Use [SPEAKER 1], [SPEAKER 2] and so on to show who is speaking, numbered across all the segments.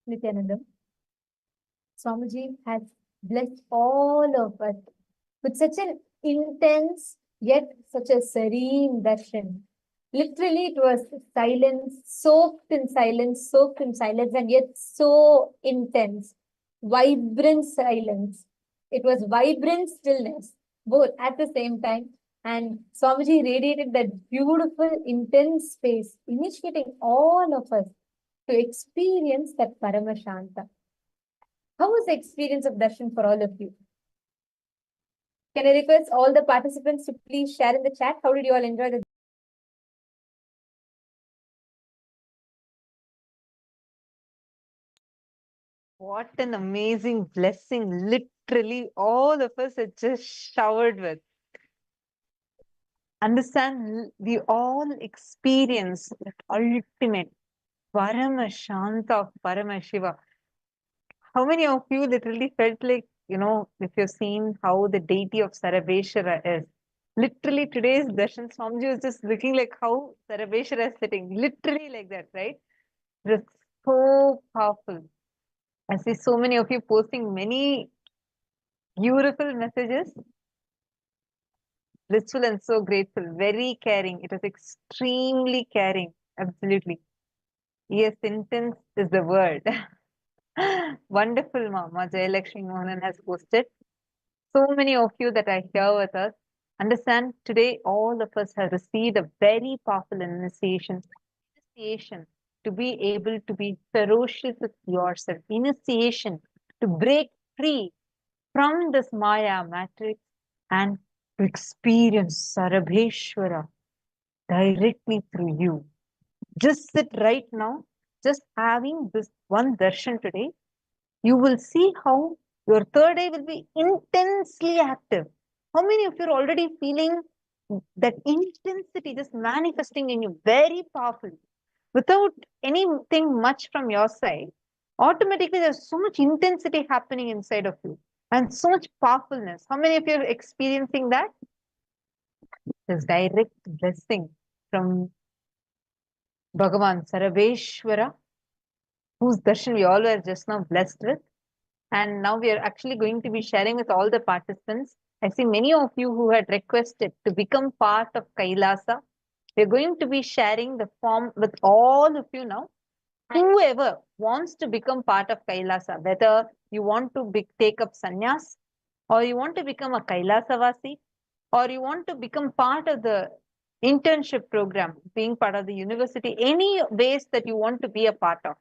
[SPEAKER 1] Nityanandam, Swamiji has blessed all of us with such an intense yet such a serene darshan. Literally, it was silence, soaked in silence, and yet so intense, vibrant silence. It was vibrant stillness, both at the same time. And Swamiji radiated that beautiful, intense space, initiating all of us to experience that Paramashanta. How was the experience of darshan for all of you? Can I request all the participants to please share in the chat? How did you all enjoy the?
[SPEAKER 2] What an amazing blessing. Literally, all of us are just showered with. Understand, we all experience that ultimate Paramashanta of Paramashiva. How many of you literally felt like, if you've seen how the deity of Sarabeshwara is? Literally, today's Darshan Swamiji was just looking like how Sarabeshwara is sitting. Literally like that, right? It's so powerful. I see so many of you posting many beautiful messages. Blissful and so grateful. Very caring. It was extremely caring. Absolutely. Yes, intense is the word. Wonderful, Mama. Jayalakshmi Mohanan has posted. So many of you that are here with us. Understand, today all of us have received a very powerful initiation. Initiation to be able to be ferocious with yourself. Initiation to break free from this Maya matrix and to experience Sarabheshwara directly through you. Just sit right now, just having this one darshan today, you will see how your third eye will be intensely active. How many of you are already feeling that intensity just manifesting in you very powerfully without anything much from your side? Automatically, there's so much intensity happening inside of you and so much powerfulness. How many of you are experiencing that? This direct blessing from Bhagavan Sarabeshwara, whose darshan we all were just now blessed with. And now we are actually going to be sharing with all the participants. I see many of you who had requested to become part of Kailasa. We're going to be sharing the form with all of you now. Whoever wants to become part of Kailasa, whether you want to take up sannyas, or you want to become a Kailasavasi, or you want to become part of the internship program, being part of the university, any ways that you want to be a part of.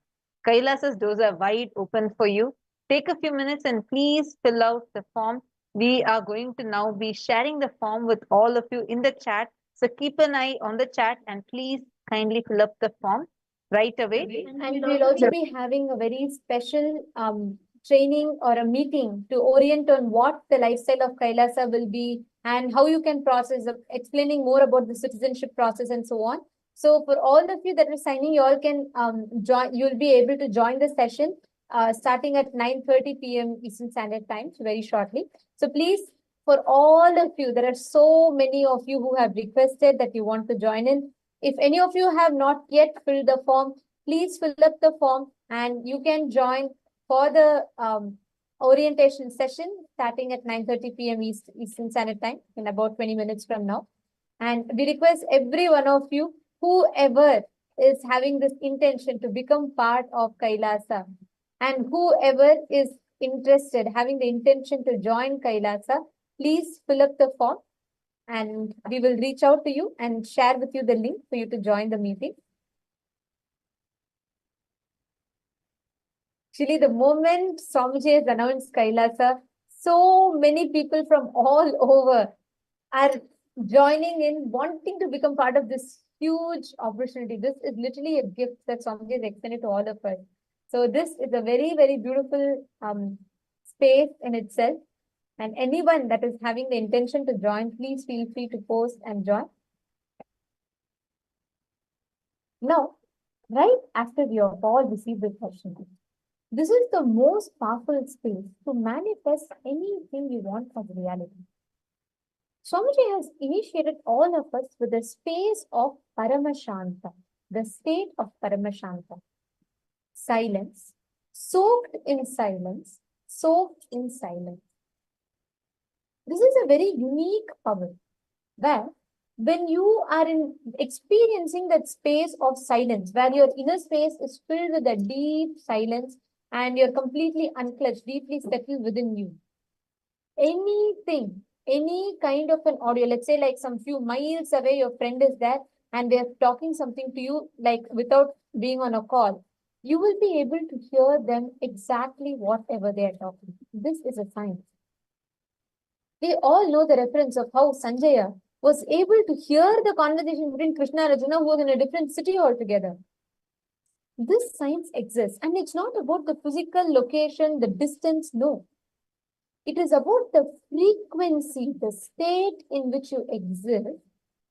[SPEAKER 2] Kailasa's doors are wide open for you. Take a few minutes and please fill out the form. We are going to now be sharing the form with all of you in the chat. So keep an eye on the chat and please kindly fill up the form right away.
[SPEAKER 1] And we'll also be having a very special training or a meeting to orient on what the lifestyle of Kailasa will be and how you can process, explaining more about the citizenship process and so on. So for all of you that are signing, you all can join. You'll be able to join the session starting at 9:30 p.m. Eastern Standard Time, so very shortly. So please, for all of you, there are so many of you who have requested that you want to join in. If any of you have not yet filled the form, please fill up the form and you can join for the orientation session starting at 9:30 p.m. Eastern Standard Time in about 20 minutes from now. And we request every one of you, whoever is having this intention to become part of Kailasa and whoever is interested, having the intention to join Kailasa, please fill up the form and we will reach out to you and share with you the link for you to join the meeting. Actually, the moment Swamiji has announced Kailasa, so many people from all over are joining in, wanting to become part of this huge opportunity. This is literally a gift that Swamiji has extended to all of us. So this is a very, very beautiful space in itself. And anyone that is having the intention to join, please feel free to post and join. Now, right after we have all received the question, this is the most powerful space to manifest anything we want as reality. Swamiji has initiated all of us with the space of Paramashanta, the state of Paramashanta. Silence, soaked in silence, soaked in silence. This is a very unique power where when you are in experiencing that space of silence, where your inner space is filled with a deep silence and you're completely unclutched, deeply settled within you. Anything, any kind of an audio, let's say like some few miles away, your friend is there and they're talking something to you, like without being on a call, you will be able to hear them exactly whatever they are talking. This is a science. We all know the reference of how Sanjaya was able to hear the conversation between Krishna and Arjuna, who was in a different city altogether. This science exists, and it's not about the physical location, the distance, no. It is about the frequency, the state in which you exist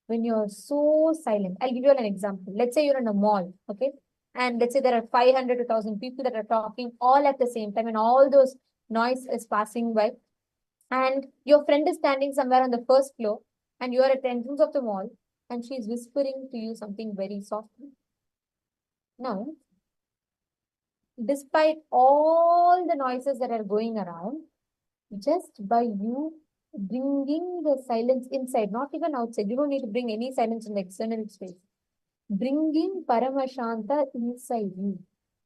[SPEAKER 1] when you're so silent. I'll give you an example. Let's say you're in a mall, okay? And let's say there are 500 to 1,000 people that are talking all at the same time, and all those noise is passing by. And your friend is standing somewhere on the first floor, and you are at the entrance of the mall, and she's whispering to you something very softly. Now, despite all the noises that are going around, just by you bringing the silence inside, not even outside, you don't need to bring any silence in the external space. Bringing Paramashanta inside you,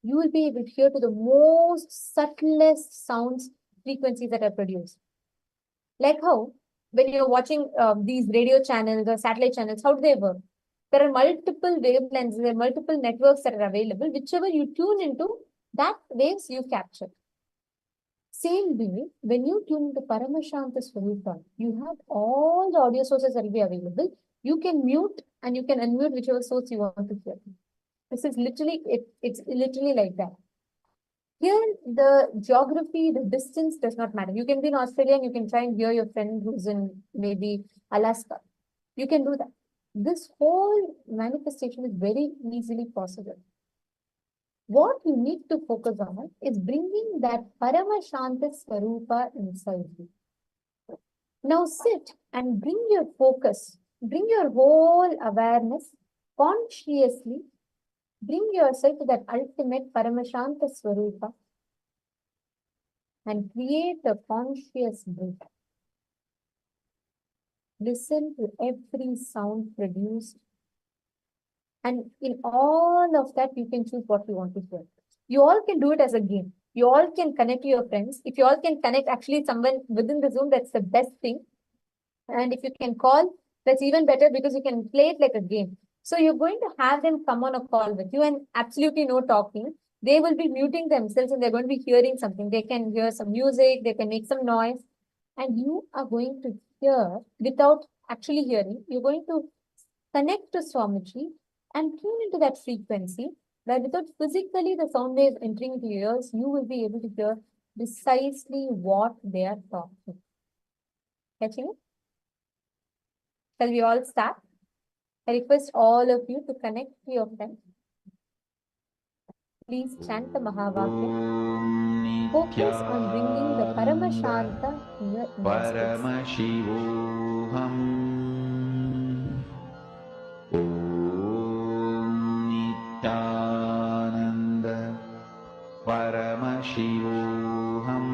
[SPEAKER 1] you will be able to hear to the most subtlest sounds, frequencies that are produced. Like how, when you're watching these radio channels or satellite channels, how do they work? There are multiple wavelengths, there are multiple networks that are available. Whichever you tune into, that waves you capture. Same way, when you tune into Paramashanta Swarupa, you have all the audio sources that will be available. You can mute and you can unmute whichever source you want to hear. This is literally, it's literally like that. Here, the geography, the distance does not matter. You can be in Australia and you can try and hear your friend who's in maybe Alaska. You can do that. This whole manifestation is very easily possible. What you need to focus on is bringing that Paramashanta Swarupa inside you. Now sit and bring your focus, bring your whole awareness consciously. Bring yourself to that ultimate Paramashanta Swarupa and create a conscious breath. Listen to every sound produced. And in all of that, you can choose what you want to hear. You all can do it as a game. You all can connect to your friends. If you all can connect actually someone within the Zoom, that's the best thing. And if you can call, that's even better because you can play it like a game. So you're going to have them come on a call with you and absolutely no talking. They will be muting themselves and they're going to be hearing something. They can hear some music, they can make some noise. And you are going to hear without actually hearing. You're going to connect to Swamiji and tune into that frequency where without physically the sound waves entering into your ears, you will be able to hear precisely what they are talking. Catching it? Shall we all start? I request all of you to connect to your friends. Please chant the Mahavakya. Focus on bringing the Paramashanta in your inner space.
[SPEAKER 3] Paramashivoham Om Nityananda Paramashivoham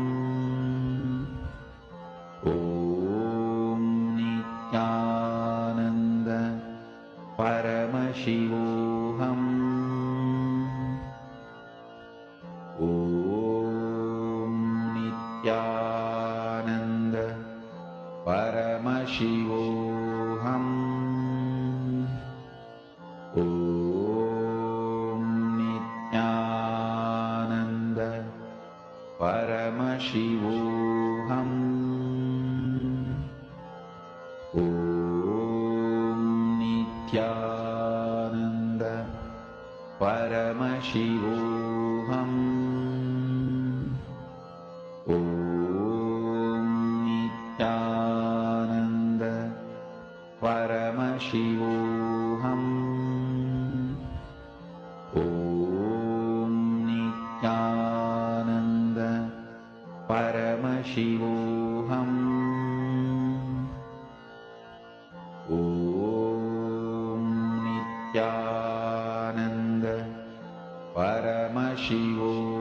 [SPEAKER 3] Om Nityananda Paramashivoham Om Nityananda Paramashivoham Om Nityananda Paramashivoham Om Nityananda Paramashivoham Om Nityananda Paramashivoham Om Nityananda Paramashivoham Om Nityananda Paramashivoham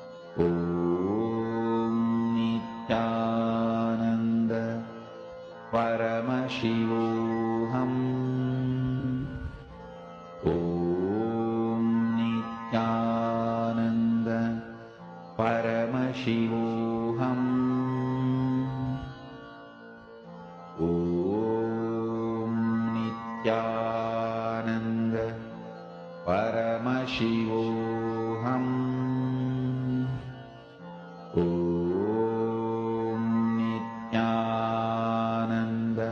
[SPEAKER 3] Paramashivoham Om Nityananda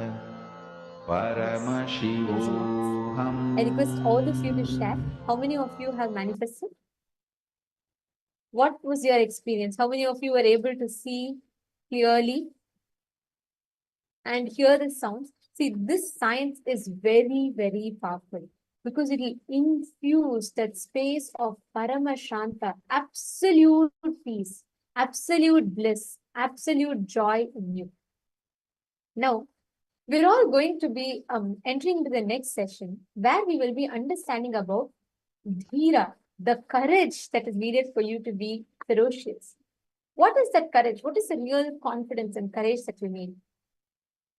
[SPEAKER 3] Paramashivoham.
[SPEAKER 1] I request all of you to share. How many of you have manifested? What was your experience? How many of you were able to see clearly and hear the sounds? See, this science is very, very powerful because it will infuse that space of Paramashanta, absolute peace, absolute bliss, absolute joy in you. Now, we're all going to be entering into the next session where we will be understanding about Dhira, the courage that is needed for you to be ferocious. What is that courage? What is the real confidence and courage that you need?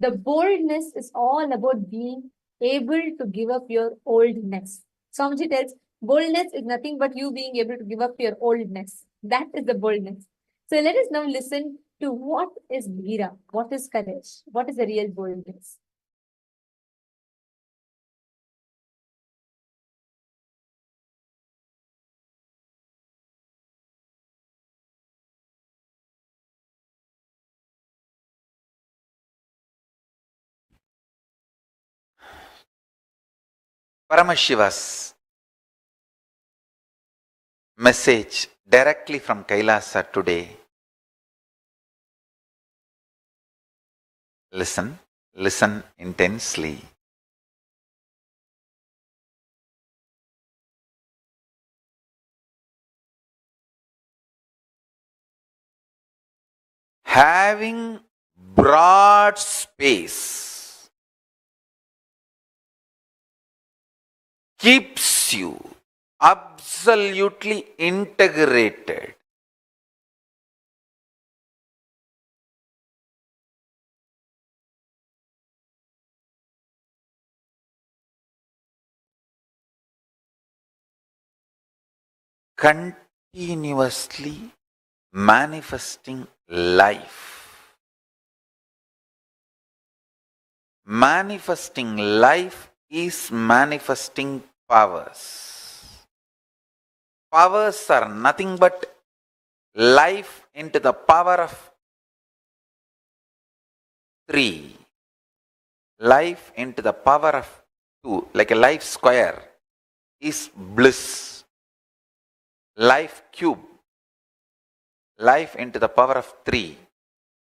[SPEAKER 1] The boldness is all about being able to give up your oldness. Swamiji tells, boldness is nothing but you being able to give up your oldness. That is the boldness. So let us now listen to what is Dhira, what is courage, what is the real boldness.
[SPEAKER 4] Paramashiva's message directly from Kailasa today. Listen intensely. Having broad space keeps you absolutely integrated. Continuously manifesting life. Manifesting life is manifesting powers. Powers are nothing but life into the power of 3. Life into the power of 2, like a life square, is bliss. Life cube, life into the power of 3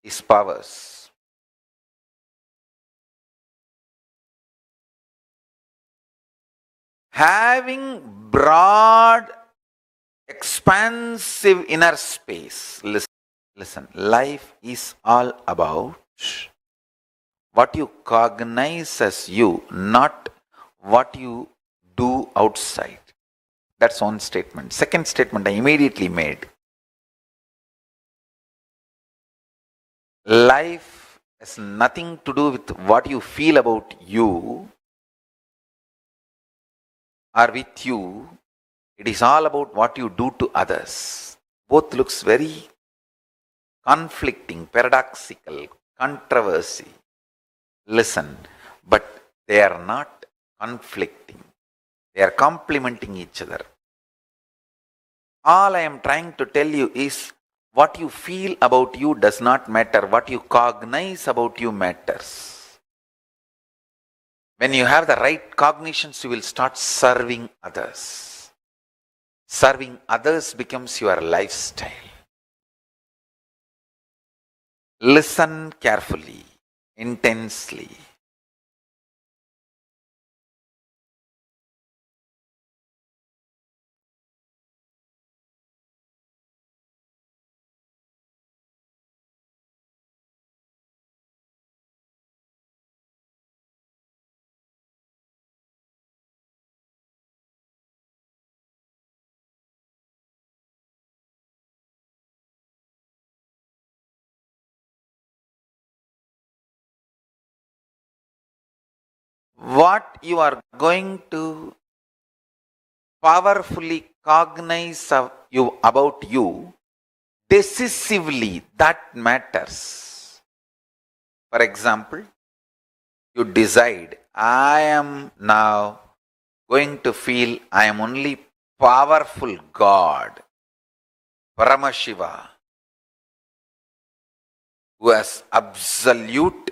[SPEAKER 4] is powers. Having broad, expansive inner space. Listen, life is all about what you cognize as you, not what you do outside. That's one statement. Second statement I immediately made. Life has nothing to do with what you feel about you or with you. It is all about what you do to others. Both looks very conflicting, paradoxical, controversy. Listen, but they are not conflicting. They are complementing each other. All I am trying to tell you is what you feel about you does not matter. What you cognize about you matters. When you have the right cognitions, you will start serving others. Serving others becomes your lifestyle. Listen carefully, intensely. What you are going to powerfully cognize about you, decisively, that matters. For example, you decide, I am now going to feel I am only powerful God, Paramashiva, who has absolute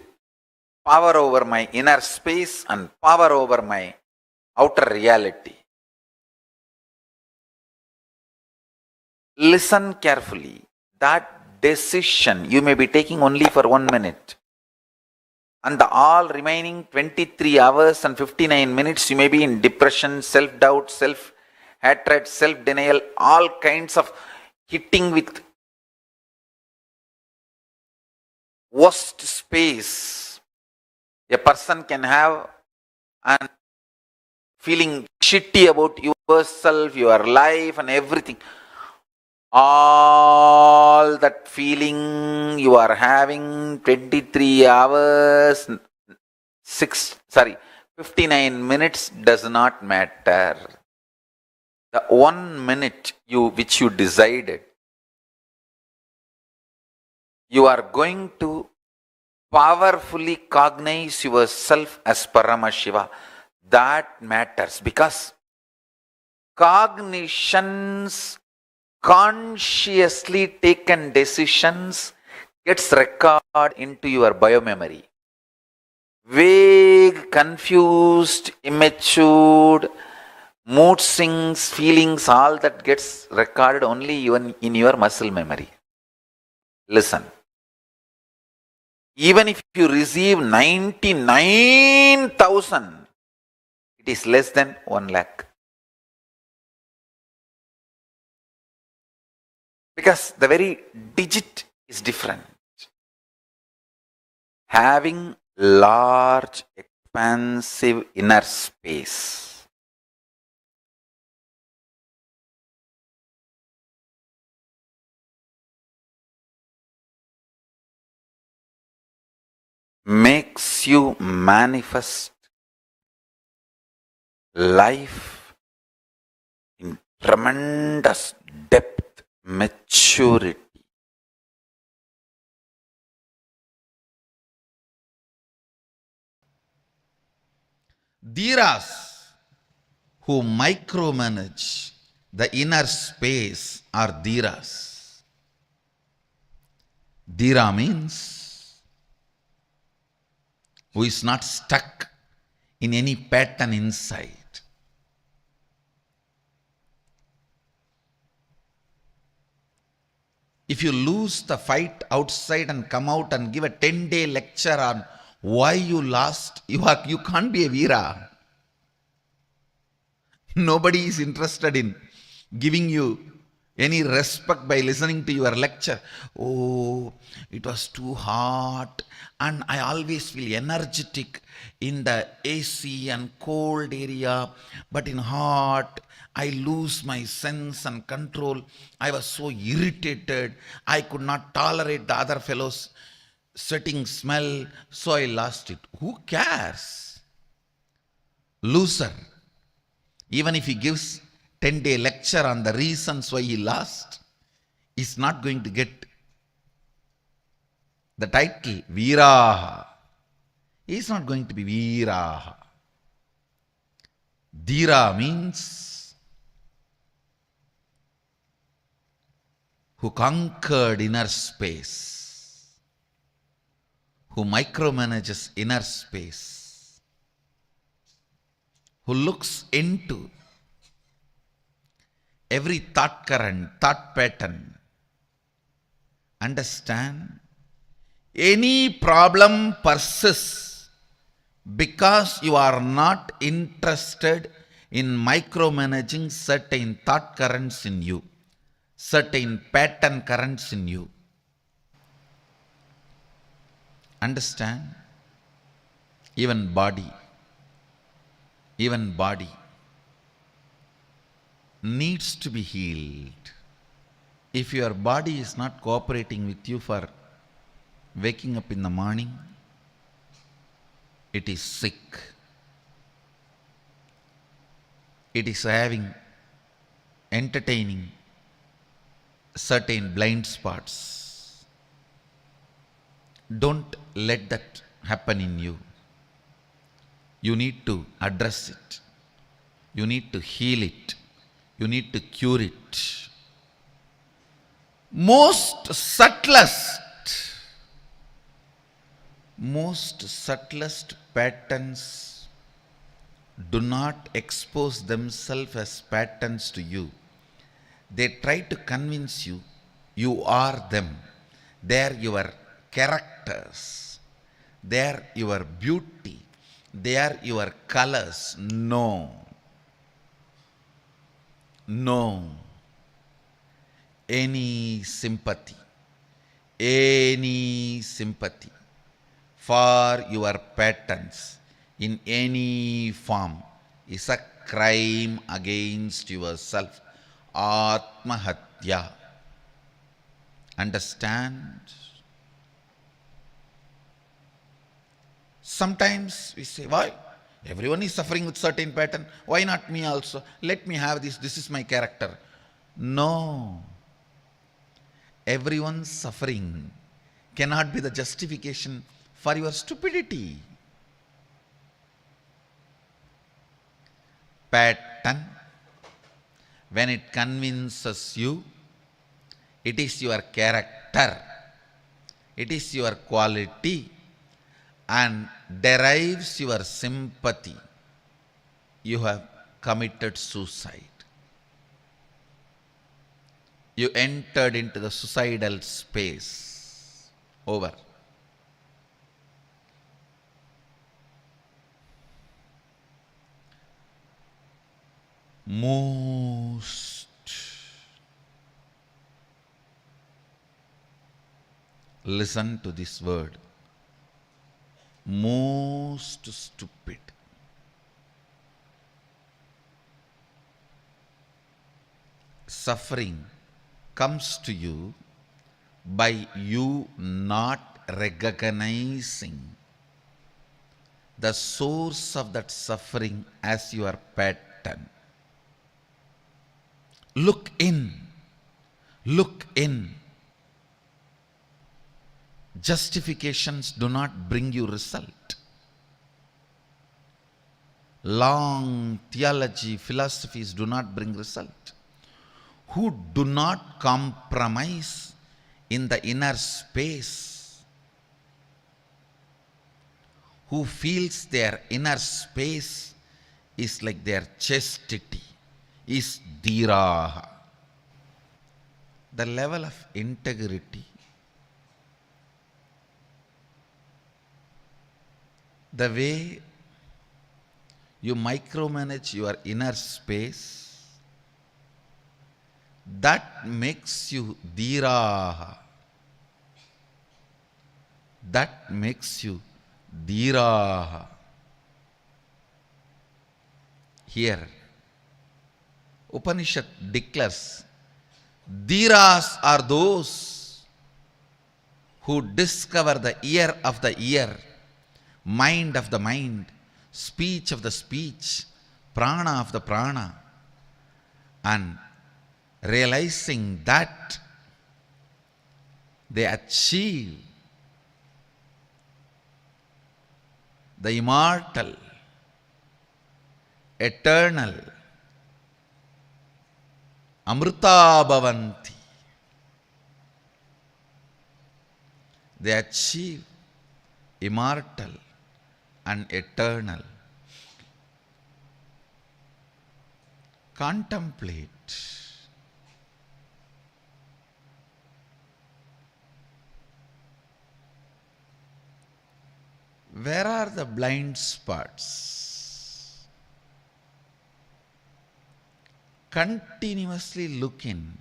[SPEAKER 4] power over my inner space and power over my outer reality. Listen carefully. That decision you may be taking only for 1 minute. And the all remaining 23 hours and 59 minutes, you may be in depression, self-doubt, self-hatred, self-denial, all kinds of hitting with worst space a person can have, and feeling shitty about yourself, your life and everything. All that feeling you are having 23 hours, 59 minutes does not matter. The 1 minute which you decided, you are going to powerfully cognize yourself as Paramashiva. That matters, because cognitions, consciously taken decisions, gets recorded into your biomemory. Vague, confused, immature, mood swings, feelings, all that gets recorded only even in your muscle memory. Listen. Even if you receive 99,000, it is less than 1 lakh. Because the very digit is different. Having large, expansive inner space makes you manifest life in tremendous depth, maturity.
[SPEAKER 3] Dhiras who micromanage the inner space are dhiras. Dhira means who is not stuck in any pattern inside. If you lose the fight outside and come out and give a 10-day lecture on why you lost, you can't be a Veera. Nobody is interested in giving you any respect by listening to your lecture. Oh, it was too hot and I always feel energetic in the AC and cold area, but in hot I lose my sense and control. I was so irritated. I could not tolerate the other fellow's sweating smell, so I lost it. Who cares? Loser. Even if he gives 10-day lecture on the reasons why he lost, he's not going to get the title Veeraha. He's not going to be Veeraha. Dhira means who conquered inner space, who micromanages inner space, who looks into every thought current, thought pattern. Understand? Any problem persists because you are not interested in micromanaging certain thought currents in you, certain pattern currents in you. Understand? Even body needs to be healed. If your body is not cooperating with you for waking up in the morning, it is sick. It is entertaining certain blind spots. Don't let that happen in you. You need to address it. You need to heal it. You need to cure it. Most subtlest patterns do not expose themselves as patterns to you. They try to convince you you are them. They are your characters. They are your beauty. They are your colors. No. No. Any sympathy for your patterns in any form is a crime against yourself. Atmahatya. Understand? Sometimes we say, why? Everyone is suffering with certain pattern. Why not me also? Let me have this. This is my character. No. Everyone's suffering cannot be the justification for your stupidity. Pattern, when it convinces you, it is your character, it is your quality, and derives your sympathy. You have committed suicide. You entered into the suicidal space. Over. Most listen to this word. Most stupid. Suffering comes to you by you not recognizing the source of that suffering as your pattern. Look in. Look in. Justifications do not bring you result. Long theology, philosophies do not bring result. Who do not compromise in the inner space, who feels their inner space is like their chastity, is dhiraha. The level of integrity, the way you micromanage your inner space, that makes you dhiraha. That makes you dhiraha. Here, Upanishad declares, dhiras are those who discover the ear of the ear, mind of the mind, speech of the speech, prana of the prana, and realizing that they achieve the immortal, eternal, amrita bhavanti. They achieve immortal and eternal. Contemplate. Where are the blind spots? Continuously look in.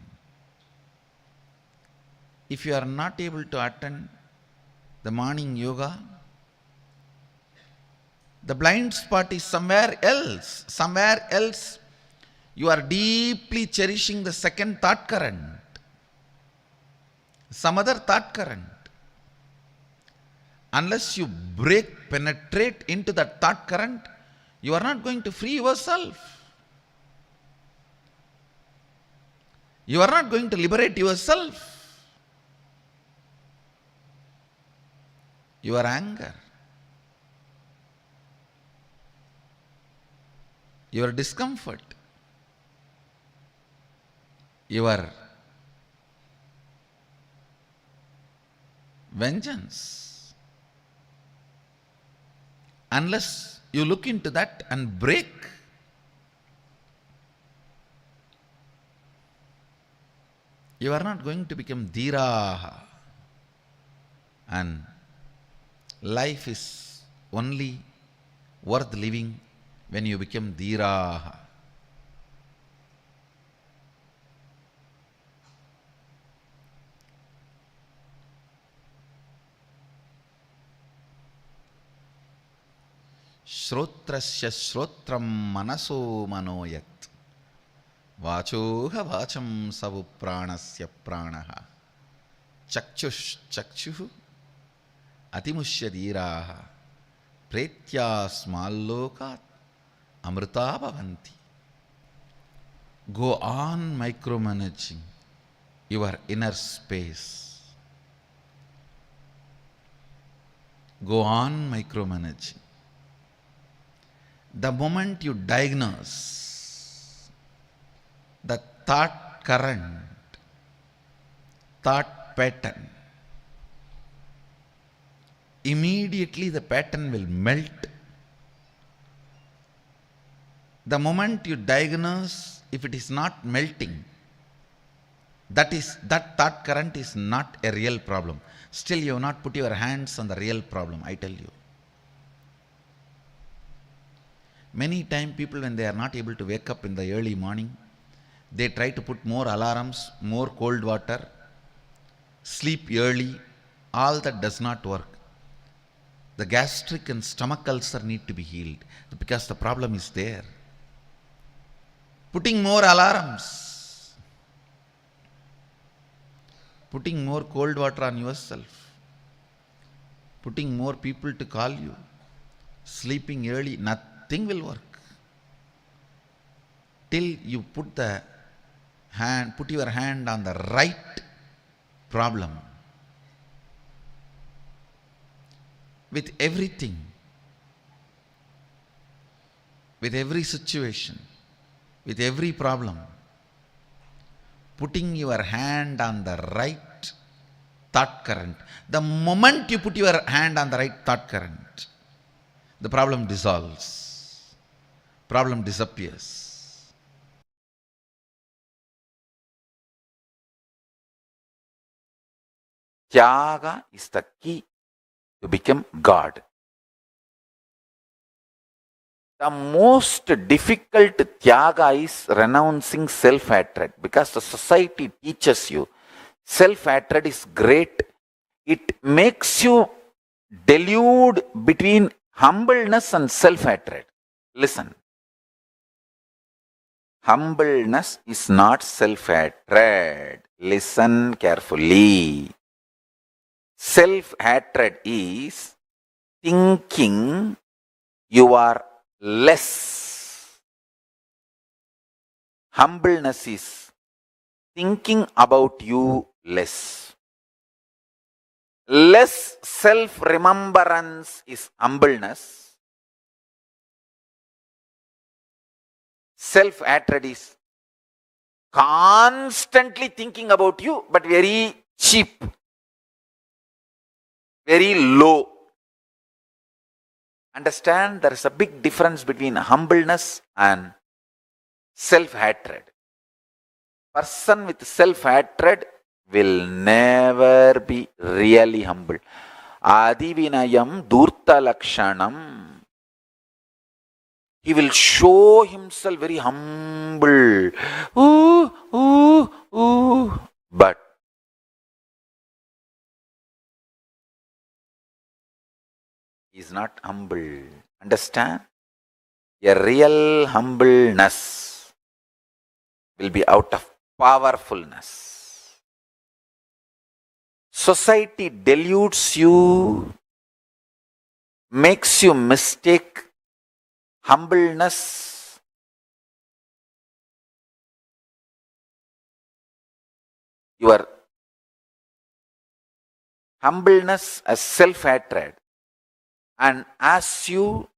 [SPEAKER 3] If you are not able to attend the morning yoga, the blind spot is somewhere else. Somewhere else you are deeply cherishing the second thought current, some other thought current. Unless you penetrate into that thought current, you are not going to free yourself. You are not going to liberate yourself. Your anger, your discomfort, your vengeance. Unless you look into that and break, you are not going to become dhiraha. And life is only worth living when you become dhiraha. Shrotrasya shrotram manaso manoyat vachoha vacham savu pranasya pranaha chakchush chakshuhu atimushya dhiraha pretya smallokat amrita bhavanti. Go on micromanaging your inner space. Go on micromanaging. The moment you diagnose the thought current, thought pattern, immediately the pattern will melt. The moment you diagnose, if it is not melting, that thought current is not a real problem. Still you have not put your hands on the real problem, I tell you. Many times people, when they are not able to wake up in the early morning, they try to put more alarms, more cold water, sleep early. All that does not work. The gastric and stomach ulcer need to be healed because the problem is there. Putting more alarms, putting more cold water on yourself, putting more people to call you, sleeping early, nothing will work. Till you put your hand on the right problem. With everything, with every situation, with every problem, putting your hand on the right thought current. The moment you put your hand on the right thought current, the problem dissolves, problem disappears.
[SPEAKER 4] Tyaga is the key to become God. The most difficult tyaga is renouncing self-hatred, because the society teaches you self-hatred is great. It makes you delude between humbleness and self-hatred. Listen. Humbleness is not self-hatred. Listen carefully. Self-hatred is thinking you are less. Humbleness is thinking about you less. Less self-remembrance is humbleness. Self-hatred is constantly thinking about you, but very cheap, very low. Understand, there is a big difference between humbleness and self-hatred. Person with self-hatred will never be really humble. Adivinayam dhurta lakshanam. He will show himself very humble. But he is not humble. Understand? A real humbleness will be out of powerfulness. Society deludes you, makes you mistake humbleness your humbleness as self-hatred. And as you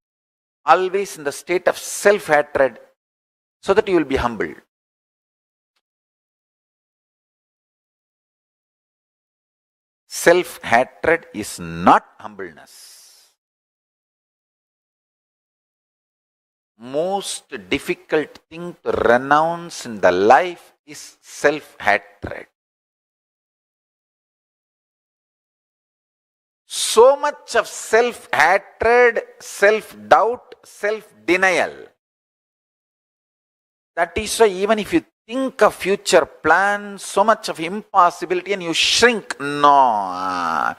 [SPEAKER 4] always in the state of self-hatred so that you will be humbled. Self-hatred is not humbleness. Most difficult thing to renounce in the life is self-hatred. So much of self-hatred, self-doubt, self-denial. That is why even if you think of future plans, so much of impossibility and you shrink. No,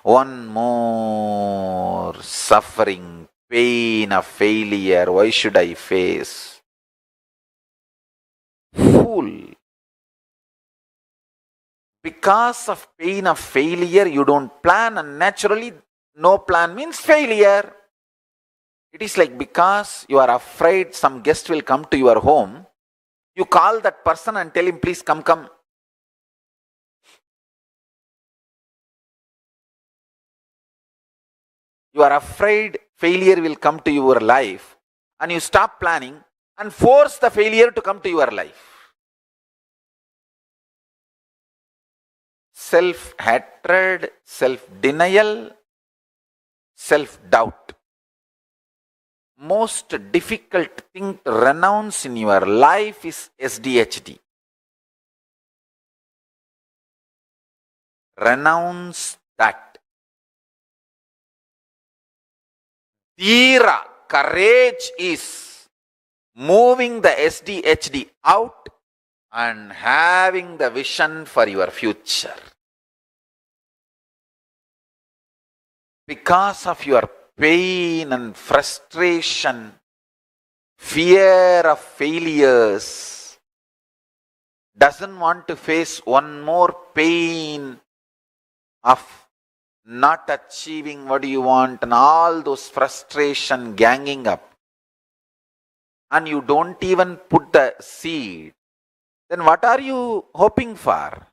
[SPEAKER 4] one more suffering, pain of failure. Why should I face? Fool. Because of pain of failure, you don't plan, and naturally, no plan means failure. It is like because you are afraid some guest will come to your home, you call that person and tell him, please come, come. You are afraid failure will come to your life, and you stop planning and force the failure to come to your life. Self-hatred, self-denial, self-doubt. Most difficult thing to renounce in your life is SDHD. Renounce that. Dhira, courage is moving the SDHD out and having the vision for your future. Because of your pain and frustration, fear of failures, doesn't want to face one more pain of not achieving what you want and all those frustration ganging up, and you don't even put the seed, then what are you hoping for?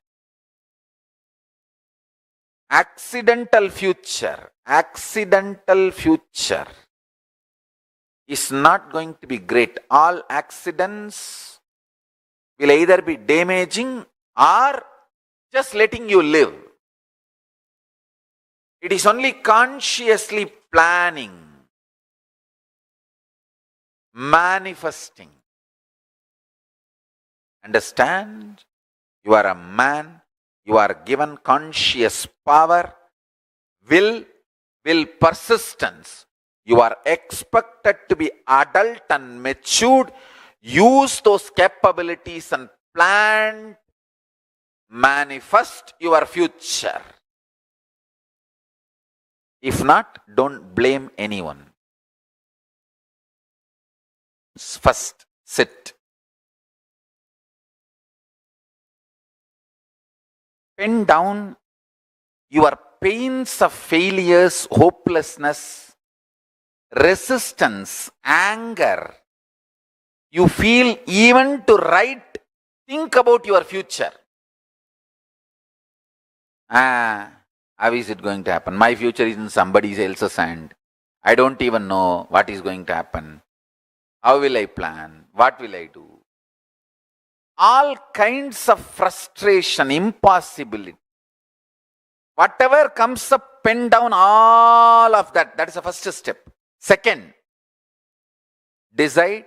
[SPEAKER 4] Accidental future. Accidental future is not going to be great. All accidents will either be damaging or just letting you live. It is only consciously planning, manifesting. Understand? You are a man. You are given conscious power, will, persistence. You are expected to be adult and matured. Use those capabilities and plan, manifest your future. If not, don't blame anyone. First, sit. Pen down your pains of failures, hopelessness, resistance, anger. You feel even to write, think about your future. How is it going to happen? My future is in somebody else's hand. I don't even know what is going to happen. How will I plan? What will I do? All kinds of frustration, impossibility. Whatever comes up, pen down all of that. That is the first step. Second, decide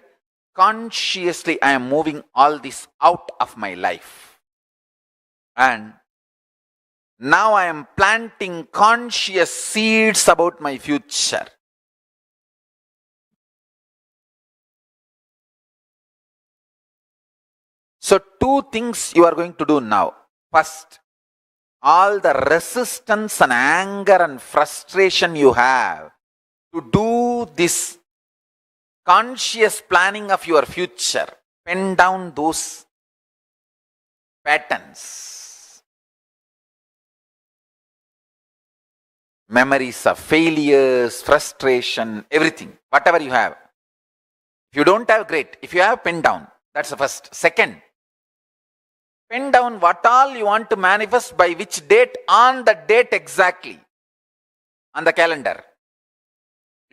[SPEAKER 4] consciously I am moving all this out of my life. And now I am planting conscious seeds about my future. So two things you are going to do now. First, all the resistance and anger and frustration you have to do this conscious planning of your future, pen down those patterns. Memories of failures, frustration, everything, whatever you have. If you don't have, great. If you have, pen down. That's the first. Second, pen down what all you want to manifest by which date, on the date exactly, on the calendar.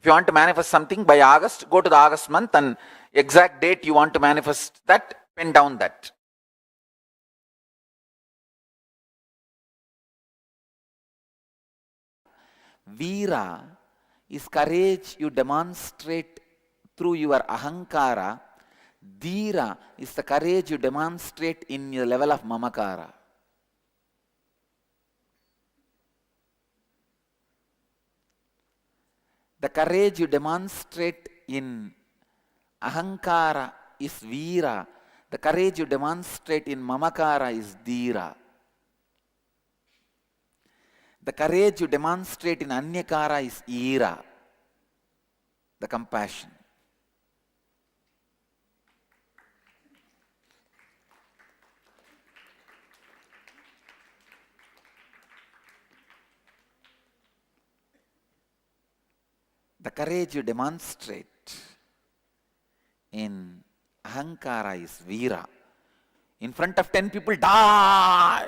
[SPEAKER 4] If you want to manifest something by August, go to the August month and exact date you want to manifest that, pen down that. Veera is courage you demonstrate through your ahankara. Dhira is the courage you demonstrate in your level of mamakara. The courage you demonstrate in ahankara is Veera. The courage you demonstrate in mamakara is Dhira. The courage you demonstrate in anyakara is Ira, the compassion. The courage you demonstrate in ahankara is Veera. In front of 10 people, die!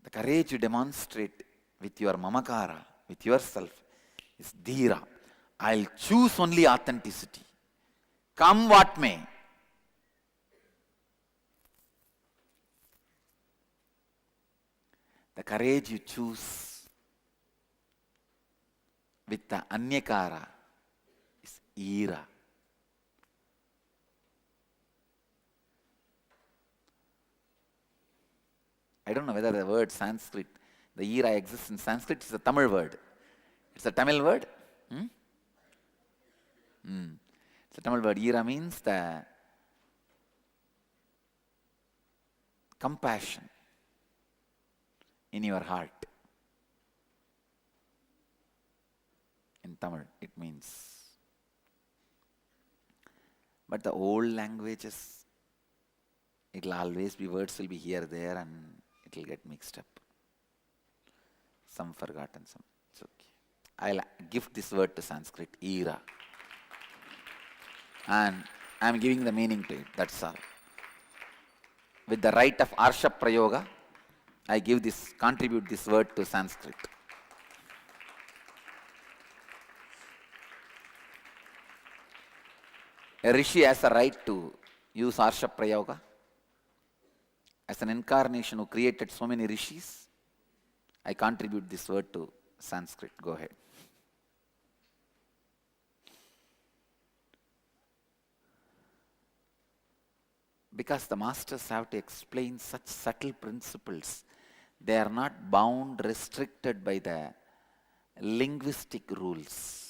[SPEAKER 4] The courage you demonstrate with your mamakara, with yourself, is Dhira. I'll choose only authenticity. Come what may. The courage you choose with the anyakara is Ira. I don't know whether the word Sanskrit, the Ira exists in Sanskrit. It's a Tamil word. It's a Tamil word. It's a Tamil word. Ira means the compassion in your heart. In Tamil, it means. But the old languages, it will always be, words will be here, there, and it will get mixed up. Some forgotten, some. It's okay. I'll give this word to Sanskrit, Ira. And I'm giving the meaning to it, that's all. With the right of Arsha Prayoga, I contribute this word to Sanskrit. A rishi has a right to use Arsha Prayoga. As an incarnation who created so many rishis, I contribute this word to Sanskrit. Go ahead. Because the masters have to explain such subtle principles, they are not bound, restricted by the linguistic rules.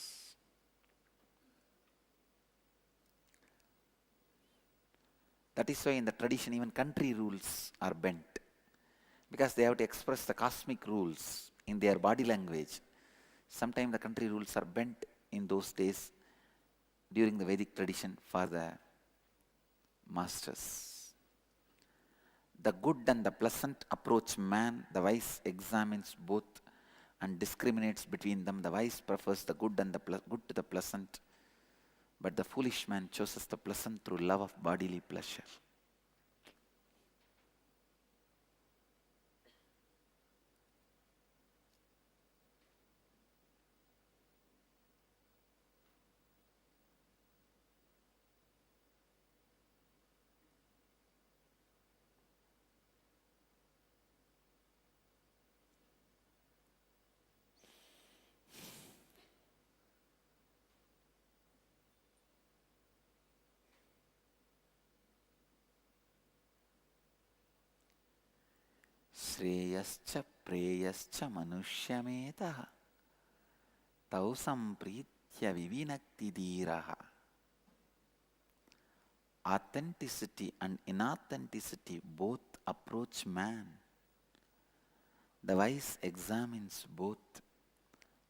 [SPEAKER 4] That is why in the tradition even country rules are bent. Because they have to express the cosmic rules in their body language. Sometimes the country rules are bent in those days during the Vedic tradition for the masters. The good and the pleasant approach man. The wise examines both and discriminates between them. The wise prefers the good and the good to the pleasant. But the foolish man chooses the pleasant through love of bodily pleasure. Shreyascha preyascha manushyametaha tau sampritya vivinakti dhiraha. Authenticity and inauthenticity both approach man. The wise examines both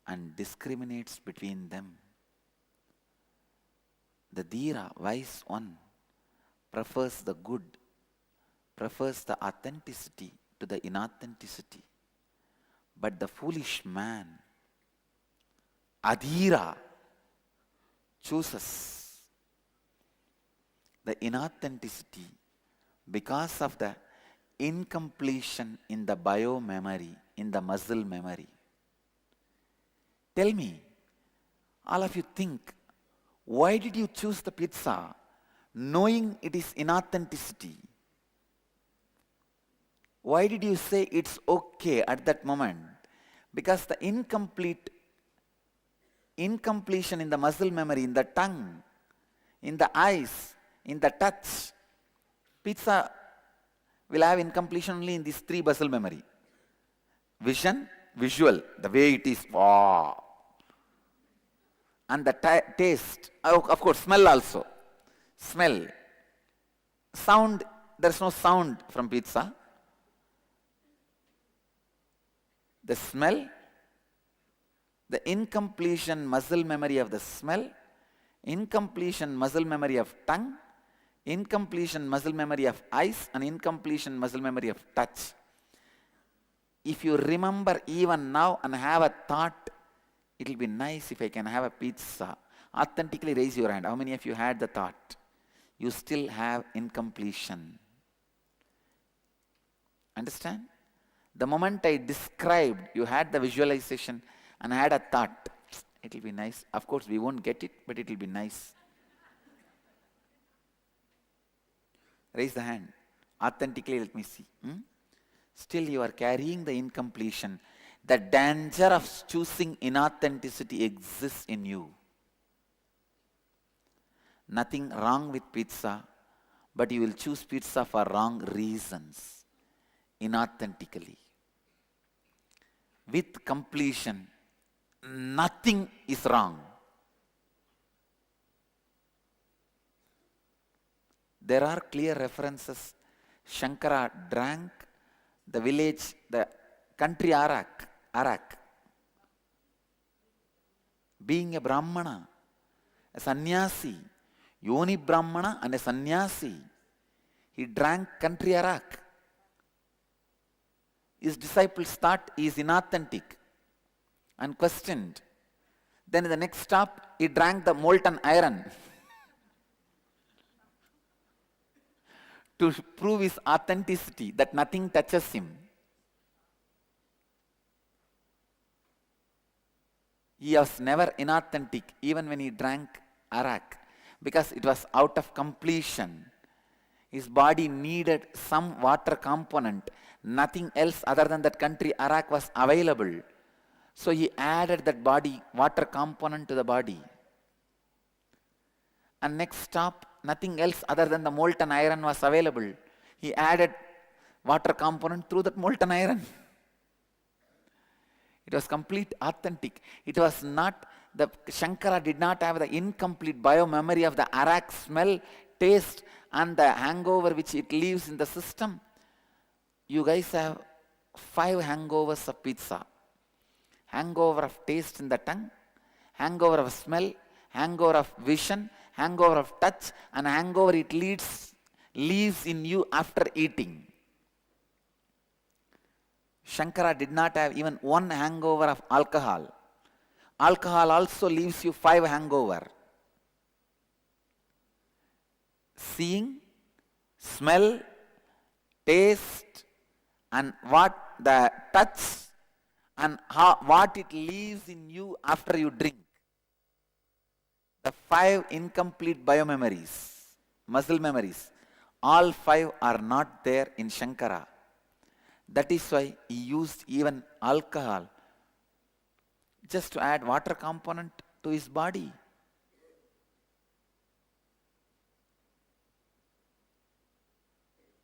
[SPEAKER 4] and discriminates between them. The dhira, wise one, prefers the good, prefers the authenticity to the inauthenticity. But the foolish man, adhira, chooses the inauthenticity because of the incompletion in the bio-memory in the muscle memory. Tell me, all of you think, why did you choose the pizza knowing it is inauthenticity? Why did you say it's okay at that moment? Because the incompletion in the muscle memory, in the tongue, in the eyes, in the touch, pizza will have incompletion only in these three muscle memory. Vision, visual, the way it is, wow. And the taste, of course, smell also. Smell. Sound, there's no sound from pizza. The smell, the incompletion muscle memory of the smell, incompletion muscle memory of tongue, incompletion muscle memory of eyes, and incompletion muscle memory of touch. If you remember even now and have a thought, it will be nice if I can have a pizza. Authentically raise your hand. How many of you had the thought? You still have incompletion. Understand? The moment I described, you had the visualization and had a thought. It will be nice. Of course, we won't get it, but it will be nice. Raise the hand. Authentically, let me see. Still you are carrying the incompletion. The danger of choosing inauthenticity exists in you. Nothing wrong with pizza, but you will choose pizza for wrong reasons, inauthentically. With completion, nothing is wrong. There are clear references. Shankara drank the village, the country arak. Being a Brahmana, a sannyasi, Yoni Brahmana and a sannyasi, he drank country arak. His disciples thought he is inauthentic and questioned. Then in the next stop, he drank the molten iron to prove his authenticity, that nothing touches him. He was never inauthentic even when he drank arak, because it was out of completion. His body needed some water component. Nothing else other than that country arak was available. So he added that water component to the body. And next stop, nothing else other than the molten iron was available. He added water component through that molten iron. It was complete authentic. It was not, the Shankara did not have the incomplete bio-memory of the arak smell, taste and the hangover which it leaves in the system. You guys have 5 hangovers of pizza. Hangover of taste in the tongue, hangover of smell, hangover of vision, hangover of touch, and hangover it leaves in you after eating. Shankara did not have even 1 hangover of alcohol. Alcohol also leaves you 5 hangover. Seeing, smell, taste, and what the touch, and what it leaves in you after you drink. The 5 incomplete biomemories, muscle memories, all 5 are not there in Shankara. That is why he used even alcohol just to add water component to his body.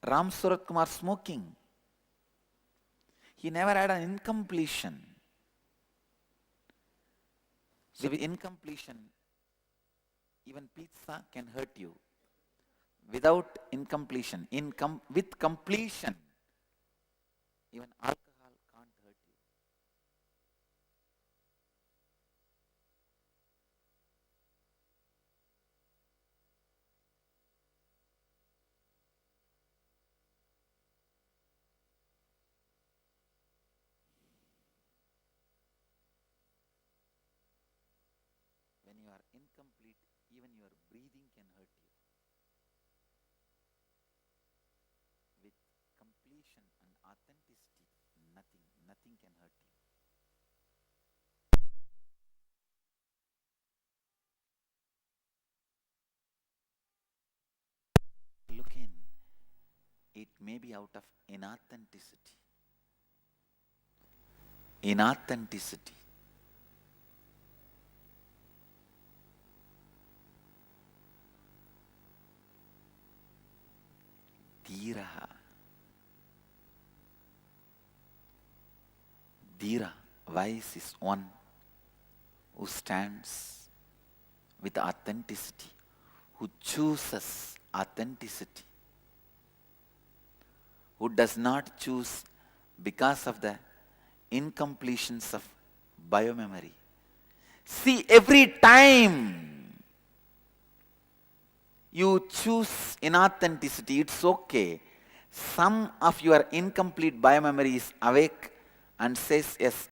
[SPEAKER 4] Ram Surat Kumar smoking. He never had an incompletion. So with incompletion, even pizza can hurt you. Without incompletion, with completion, even alcohol can't hurt you. When you are incomplete, even your breathing can hurt you. With completion and authenticity, Nothing can hurt you. Look in. It may be out of inauthenticity. Inauthenticity. Dhiraha. Dhira, wise is one who stands with authenticity, who chooses authenticity, who does not choose because of the incompletions of biomemory. See, every time you choose inauthenticity, it's okay. Some of your incomplete biomemory is awake and says, yes,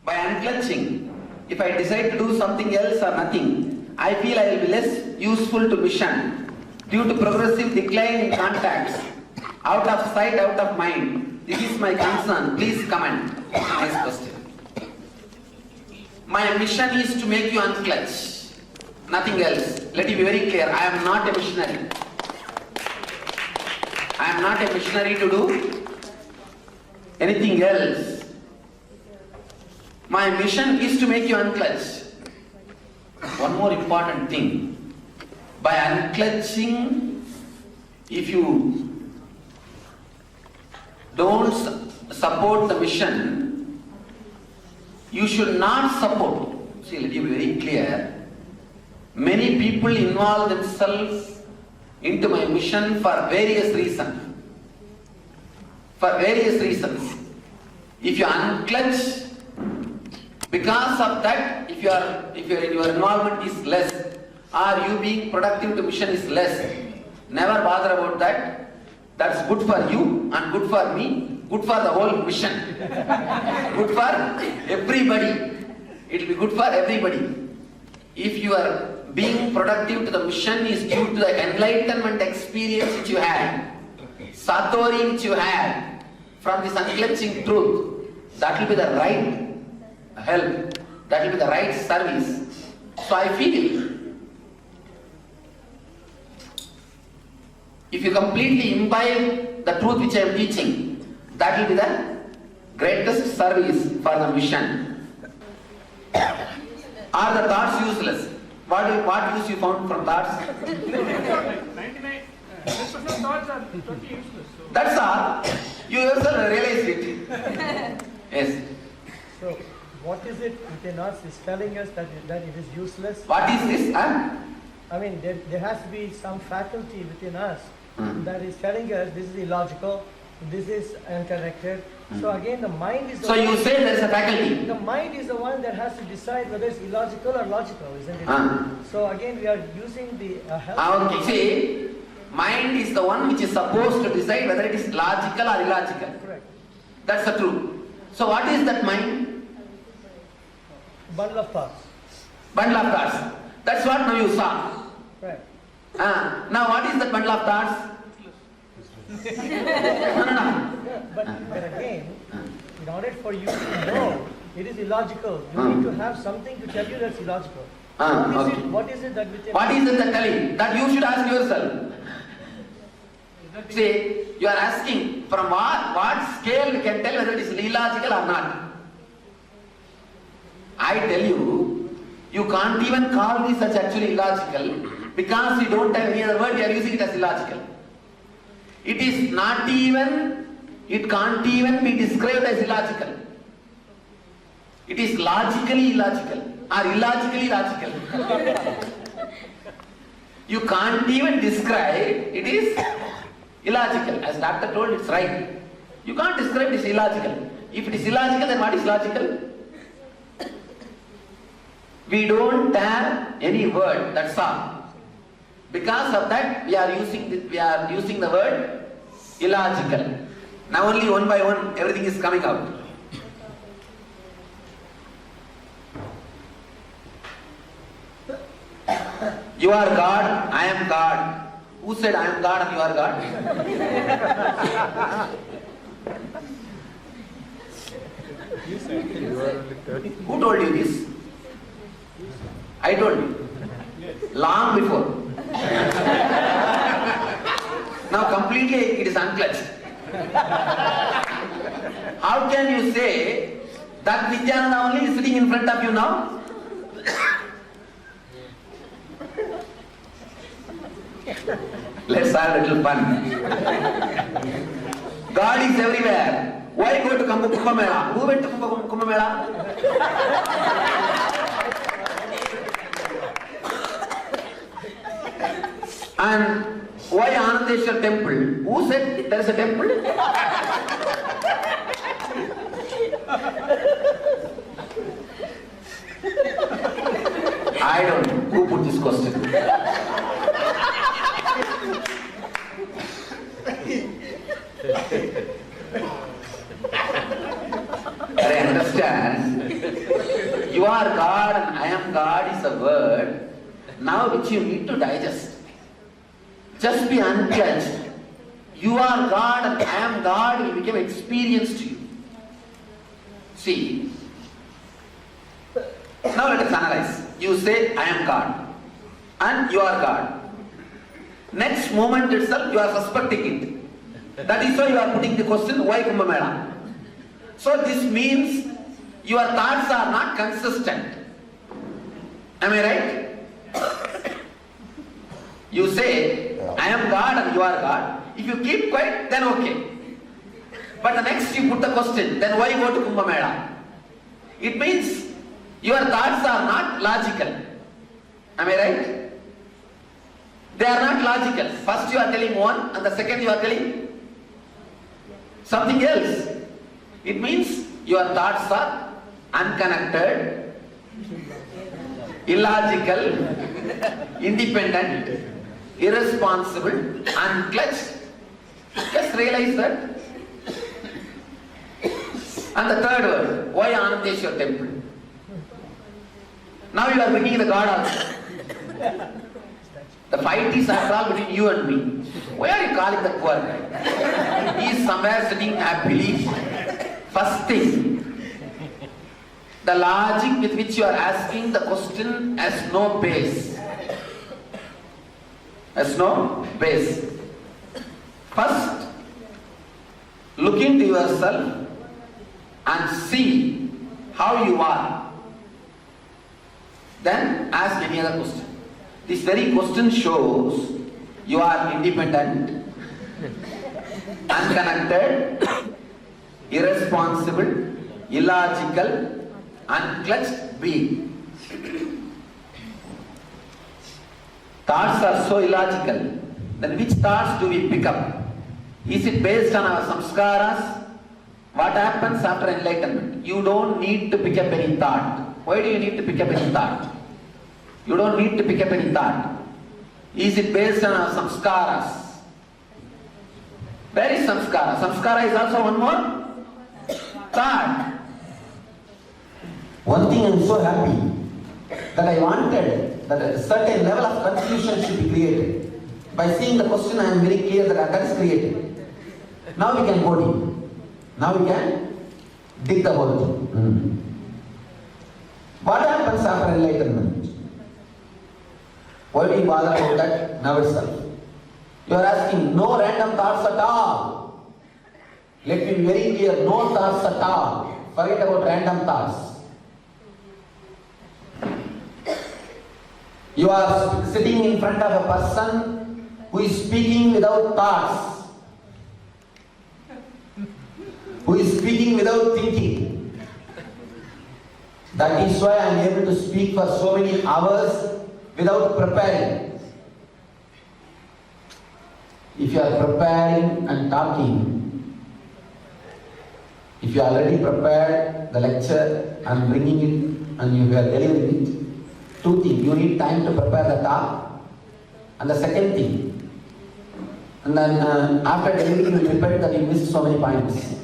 [SPEAKER 5] By unclenching, if I decide to do something else or nothing, I feel I will be less useful to mission due to progressive decline in contacts. Out of sight, out of mind. This is my concern. Please comment. Nice question. My mission is to make you unclench. Nothing else. Let it be very clear. I am not a missionary. I am not a missionary to do anything else. My mission is to make you unclench. One more important thing. By unclenching, if you don't support the mission, you should not support. See, let me be very clear. Many people involve themselves into my mission for various reasons. For various reasons. If you unclench, because of that, if your involvement is less, or you being productive to mission is less, never bother about that. That's good for you and good for me, good for the whole mission, good for everybody. It will be good for everybody. If you are being productive to the mission is due to the enlightenment experience which you had, satori which you had from this unclenching truth, that will be the right help, that will be the right service. So I feel, if you completely imbibe the truth which I am teaching, that will be the greatest service for the mission. Are the thoughts useless? What use you found from thoughts?
[SPEAKER 6] 99% thoughts are totally useless. So.
[SPEAKER 5] That's all. You yourself realize it. Yes.
[SPEAKER 7] So, what is it within us is telling us that it is useless?
[SPEAKER 5] What is this? Huh?
[SPEAKER 7] I mean, there has to be some faculty within us that is telling us this is illogical, this is unconnected. So again, the mind is the
[SPEAKER 5] So
[SPEAKER 7] one,
[SPEAKER 5] you say there is a faculty.
[SPEAKER 7] the mind is the one that has to decide whether it's illogical or logical, isn't it? So again, we are using the help.
[SPEAKER 5] Okay, see, mind is the one which is supposed to decide whether it is logical or illogical.
[SPEAKER 7] Correct.
[SPEAKER 5] That's the truth. So what is that mind?
[SPEAKER 7] Bundle of thoughts.
[SPEAKER 5] Bundle of thoughts. That's what now you saw.
[SPEAKER 7] Right.
[SPEAKER 5] Now what is that bundle of thoughts? No.
[SPEAKER 7] But again, in order for you to know it is illogical, you need to have something to tell you that's illogical.
[SPEAKER 5] Okay.
[SPEAKER 7] What is it that within
[SPEAKER 5] What is it that telling? That you should ask yourself. See, you are asking from what scale we can tell whether it is illogical or not. I tell you, you can't even call this as actually illogical because you don't have any other word, you are using it as illogical. It is not even, it can't even be described as illogical. It is logically illogical or illogically logical. You can't even describe, it is illogical. As doctor told, it's right. You can't describe it as illogical. If it is illogical, then what is logical? We don't have any word, that's all. Because of that, we are using the word illogical. Now only one by one, everything is coming out. You are God, I am God. Who said I am God and you are God? Who told you this? I told you. Long before. Now completely it is unclutched. How can you say that Nityananda only is sitting in front of you now? Let's have a little fun. God is everywhere. Why go to Kumbh Mela? Who went to Kumbh Mela? And why Anandeshwar temple? Who said there is a temple? I don't know. Who put this question? I understand. are God and I am God is a word now which you need to digest. Just be unclenched. You are God and I am God will become experience to you. See, now let us analyze. You say, I am God and you are God. Next moment itself you are suspecting it. That is why you are putting the question, why Kumbh Mela? So this means your thoughts are not consistent. Am I right? You say, I am God and you are God. If you keep quiet, then okay. But the next you put the question, then why go to Kumbh Mela? It means your thoughts are not logical. Am I right? They are not logical. First you are telling one and the second you are telling something else. It means your thoughts are unconnected, illogical, independent, irresponsible, unclutched. Just realize that. And the third word, why Anandeshwar temple? Now you are bringing the God also. The fight is after all between you and me. Why are you calling the poor guy? He is somewhere sitting happily. First thing, the logic with which you are asking the question has no base. Has no base. First, look into yourself and see how you are. Then ask any other question. This very question shows you are independent, unconnected, irresponsible, illogical, unclutched being. Thoughts are so illogical. Then which thoughts do we pick up? Is it based on our samskaras? What happens after enlightenment? You don't need to pick up any thought. Why do you need to pick up any thought? You don't need to pick up any thought. Is it based on our samskaras? Where is samskara? Samskara is also one more thought. One thing I am so happy that I wanted that a certain level of confusion should be created. By seeing the question, I am very clear that is created. Now we can go deep. Now we can dig the whole thing. What happens after enlightenment? Why do you bother about that now itself? You are asking, no random thoughts at all. Let me be very clear, no thoughts at all. Forget about random thoughts. You are sitting in front of a person who is speaking without thoughts, who is speaking without thinking. That is why I am able to speak for so many hours without preparing. If you are preparing and talking, if you are already prepared the lecture and bringing it and you are delivering it, two things. You need time to prepare the talk, and the second thing, and then after delivering you repent that you missed so many points.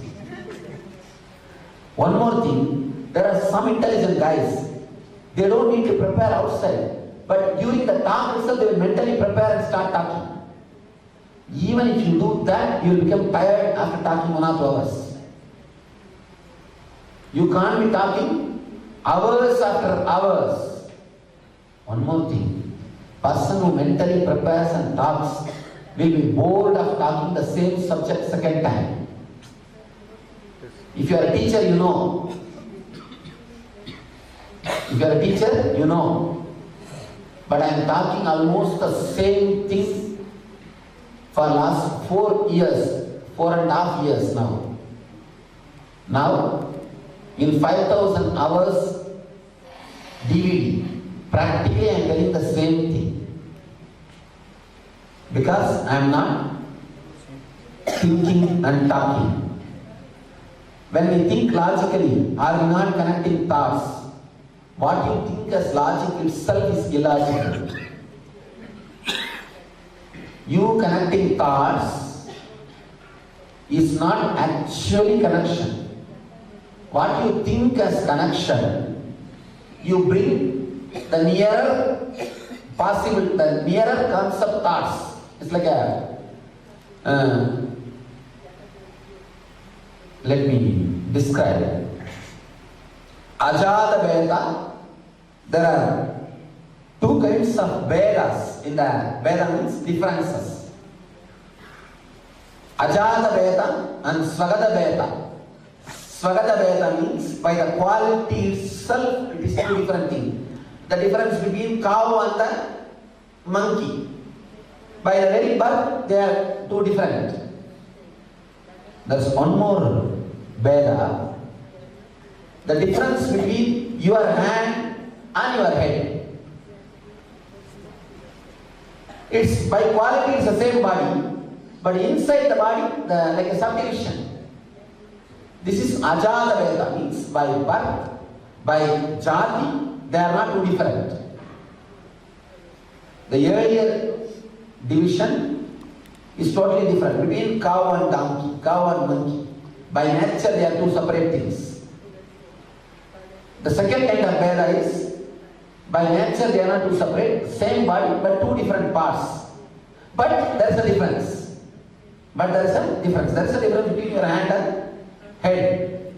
[SPEAKER 5] One more thing, there are some intelligent guys, they don't need to prepare outside. But during the talk itself, they will mentally prepare and start talking. Even if you do that, you will become tired after talking 1 or 2 hours. You can't be talking hours after hours. One more thing, person who mentally prepares and talks will be bored of talking the same subject second time. If you are a teacher, you know. If you are a teacher, you know. But I am talking almost the same thing for last 4 years, 4.5 years now. Now, in 5,000 hours DVD, practically I am telling the same thing. Because I am not thinking and talking. When we think logically, are we not connecting thoughts? What you think as logic itself is illogical. You connecting thoughts is not actually connection. What you think as connection you bring the nearer possible, the nearer concept thoughts. It's like a, let me describe it. Ajada Veda, there are two kinds of Vedas in the Veda means differences. Ajada Veda and Svagata Veda. Svagata Veda means by the quality itself it is two different things. The difference between cow and the monkey. By the very birth they are two different. There's one more Veda. The difference between your hand and your head. It's by quality it's the same body, but inside the body, like a subdivision. This is Ajada Veda, means by birth, by jati, they are not too different. The earlier division is totally different between cow and donkey, cow and monkey. By nature, they are two separate things. The second kind of Veda is, by nature they are not two separate, same body but two different parts. But there is a difference. There is a difference between your hand and head.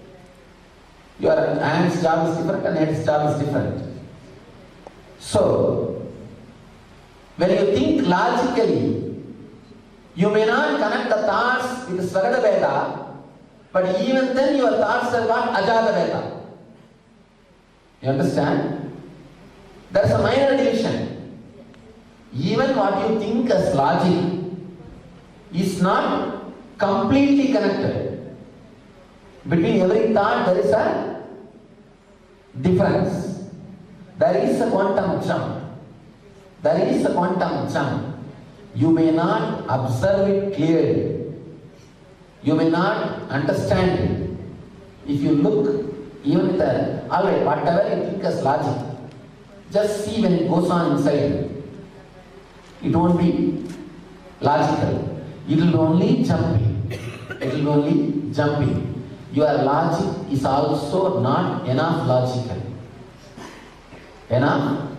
[SPEAKER 5] Your hand's job is different and head's job is different. So, when you think logically, you may not connect the thoughts with the Svagata Veda, but even then your thoughts are not Ajada Veda. You understand? There is a minor division. Even what you think as logic is not completely connected. Between every thought there is a difference. There is a quantum jump. There is a quantum jump. You may not observe it clearly. You may not understand it. If you look, even with alright, whatever you think as logic, just see when it goes on inside you. It won't be logical. It will only jumping. It will only jumping. Your logic is also not enough logical. Enough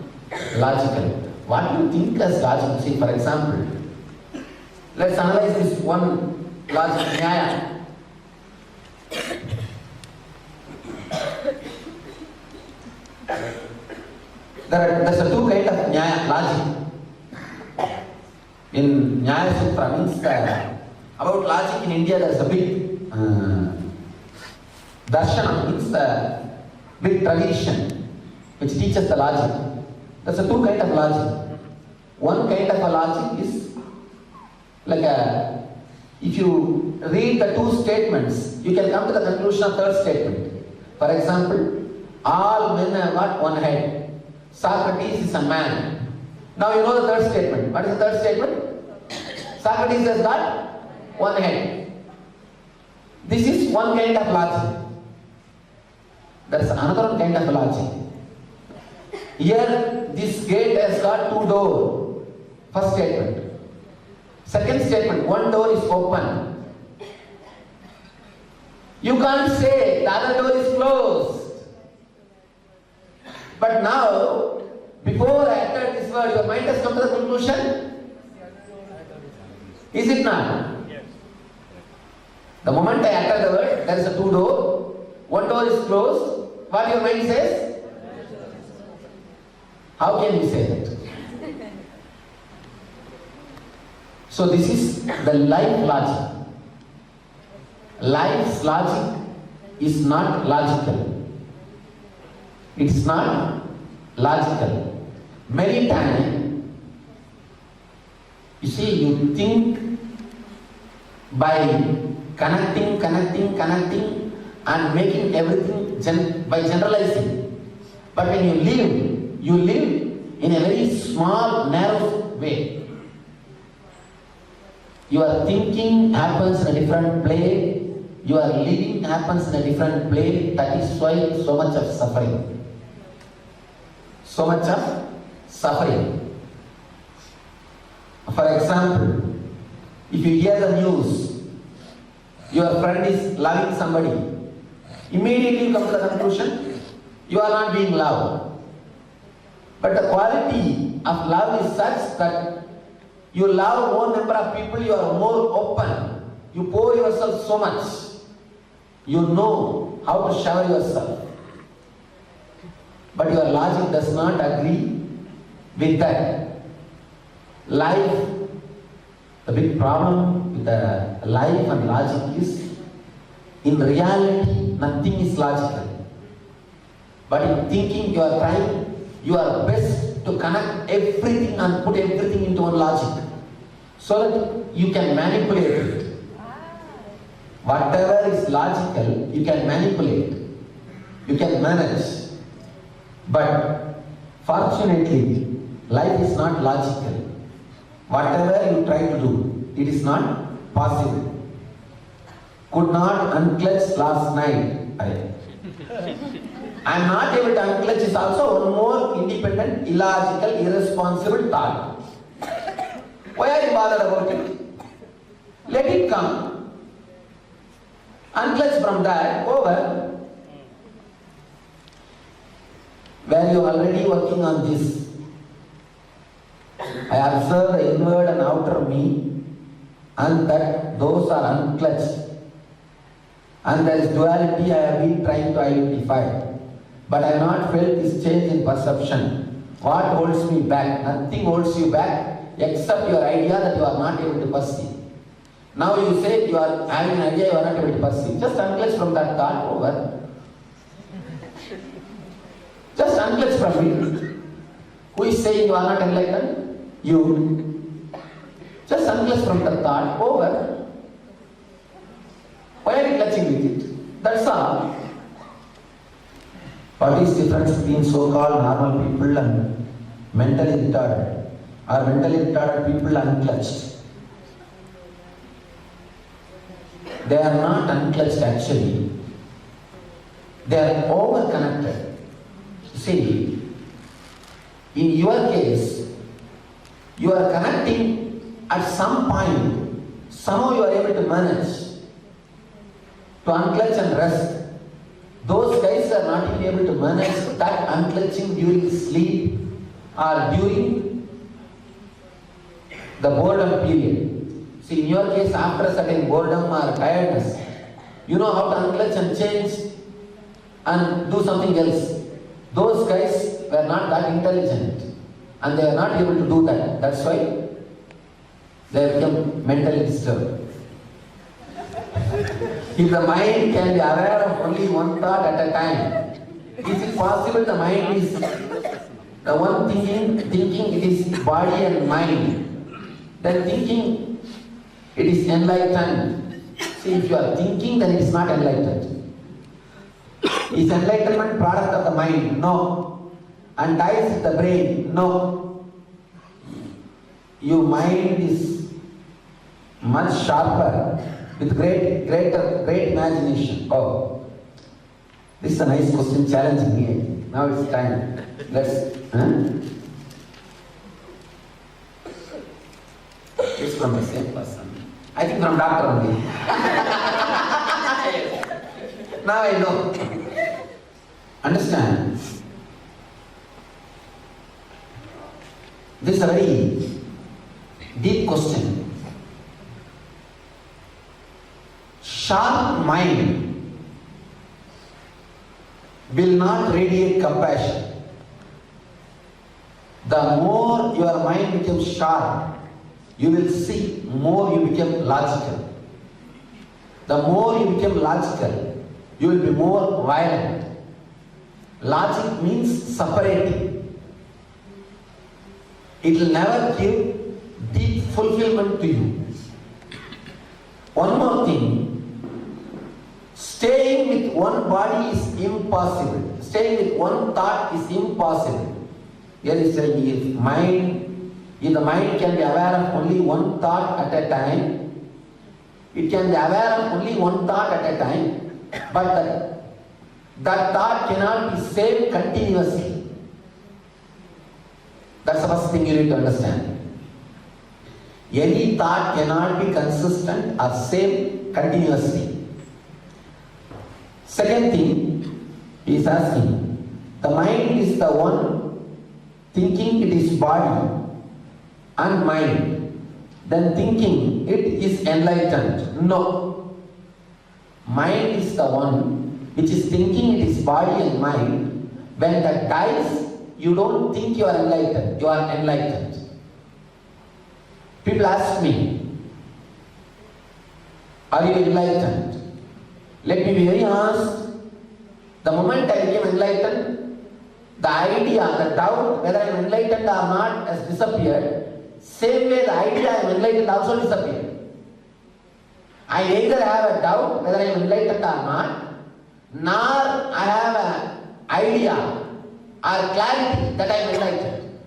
[SPEAKER 5] logical. What do you think as logic? See, for example, let's analyze this one logic, nyaya. There's a two kind of nyaya, logic. In Nyaya Sutra means about logic in India there's a big darshana, means a big tradition which teaches the logic. There's a two kind of logic. One kind of a logic is like if you read the two statements, you can come to the conclusion of third statement. For example, all men have got one head. Socrates is a man. Now you know the third statement. What is the third statement? Socrates has got one head. This is one kind of logic. There is another kind of logic. Here, this gate has got two doors. First statement. Second statement, one door is open. You can't say the other door is closed. But now, before I uttered this word, your mind has come to the conclusion? Is it not?
[SPEAKER 6] Yes.
[SPEAKER 5] The moment I utter the word, there is a two door. One door is closed. What your mind says? How can you say that? So this is the life logic. Life's logic is not logical. It's not logical. Many times, you see, you think by connecting and making everything by generalizing. But when you live in a very small, narrow way. Your thinking happens in a different play. Your living happens in a different play. That is why so much of suffering. So much of suffering. For example, if you hear the news, your friend is loving somebody, immediately you come to the conclusion, you are not being loved. But the quality of love is such that you love more number of people, you are more open. You pour yourself so much. You know how to shower yourself. But your logic does not agree with that. Life, the big problem with the life and logic is, in reality, nothing is logical. But in thinking, you are trying your best to connect everything and put everything into one logic, so that you can manipulate it. Whatever is logical, you can manipulate, you can manage. But fortunately, life is not logical. Whatever you try to do, it is not possible. Could not unclutch last night. I am not able to unclutch is also one more independent, illogical, irresponsible thought. Why are you bothered about it? Let it come. Unclutch from that, over. Where you are already working on this. I observe the inward and outer me, and that those are unclutched. And there is duality I have been trying to identify. But I have not felt this change in perception. What holds me back? Nothing holds you back except your idea that you are not able to perceive. Now you say you are having an idea you are not able to perceive. Just unclutch from that thought, over. Just unclutch from it. Who is saying you are not enlightened? You. Just unclutch from the thought, over. Why are you clutching with it? That's all. What is the difference between so-called normal people and mentally retarded? Are mentally retarded people unclutched? They are not unclutched actually. They are over-connected. See, in your case, you are connecting at some point. Somehow you are able to manage to unclutch and rest. Those guys are not even able to manage that unclutching during sleep or during the boredom period. See, in your case, after a certain boredom or tiredness, you know how to unclutch and change and do something else. Those guys were not that intelligent and they are not able to do that. That's why they become mentally disturbed. If the mind can be aware of only one thought at a time, is it possible the mind is the one thinking it is body and mind, then thinking it is enlightened. See, if you are thinking, then it is not enlightened. Is enlightenment product of the mind? No. And dies with the brain? No. Your mind is much sharper, with great imagination. Oh, this is a nice question, challenging me. Now it's time. Let's. It's from the same person. I think from doctor only. Now I know. Understand? This is a very deep question. Sharp mind will not radiate compassion. The more your mind becomes sharp, you will see, more you become logical. The more you become logical, you will be more violent. Logic means separating. It will never give deep fulfillment to you. One more thing. Staying with one body is impossible. Staying with one thought is impossible. Here is saying, if the mind can be aware of only one thought at a time, it can be aware of only one thought at a time, but that thought cannot be saved continuously. That's the first thing you need to understand. Any thought cannot be consistent or saved continuously. Second thing, he is asking, the mind is the one thinking it is body and mind, then thinking it is enlightened. No. Mind is the one which is thinking it is body and mind. When that dies, you don't think you are enlightened, you are enlightened. People ask me, are you enlightened? Let me be very honest. The moment I became enlightened, the idea, the doubt whether I am enlightened or not has disappeared. Same way the idea I am enlightened also disappeared. I neither have a doubt whether I am enlightened or not, nor I have an idea or clarity that I am enlightened.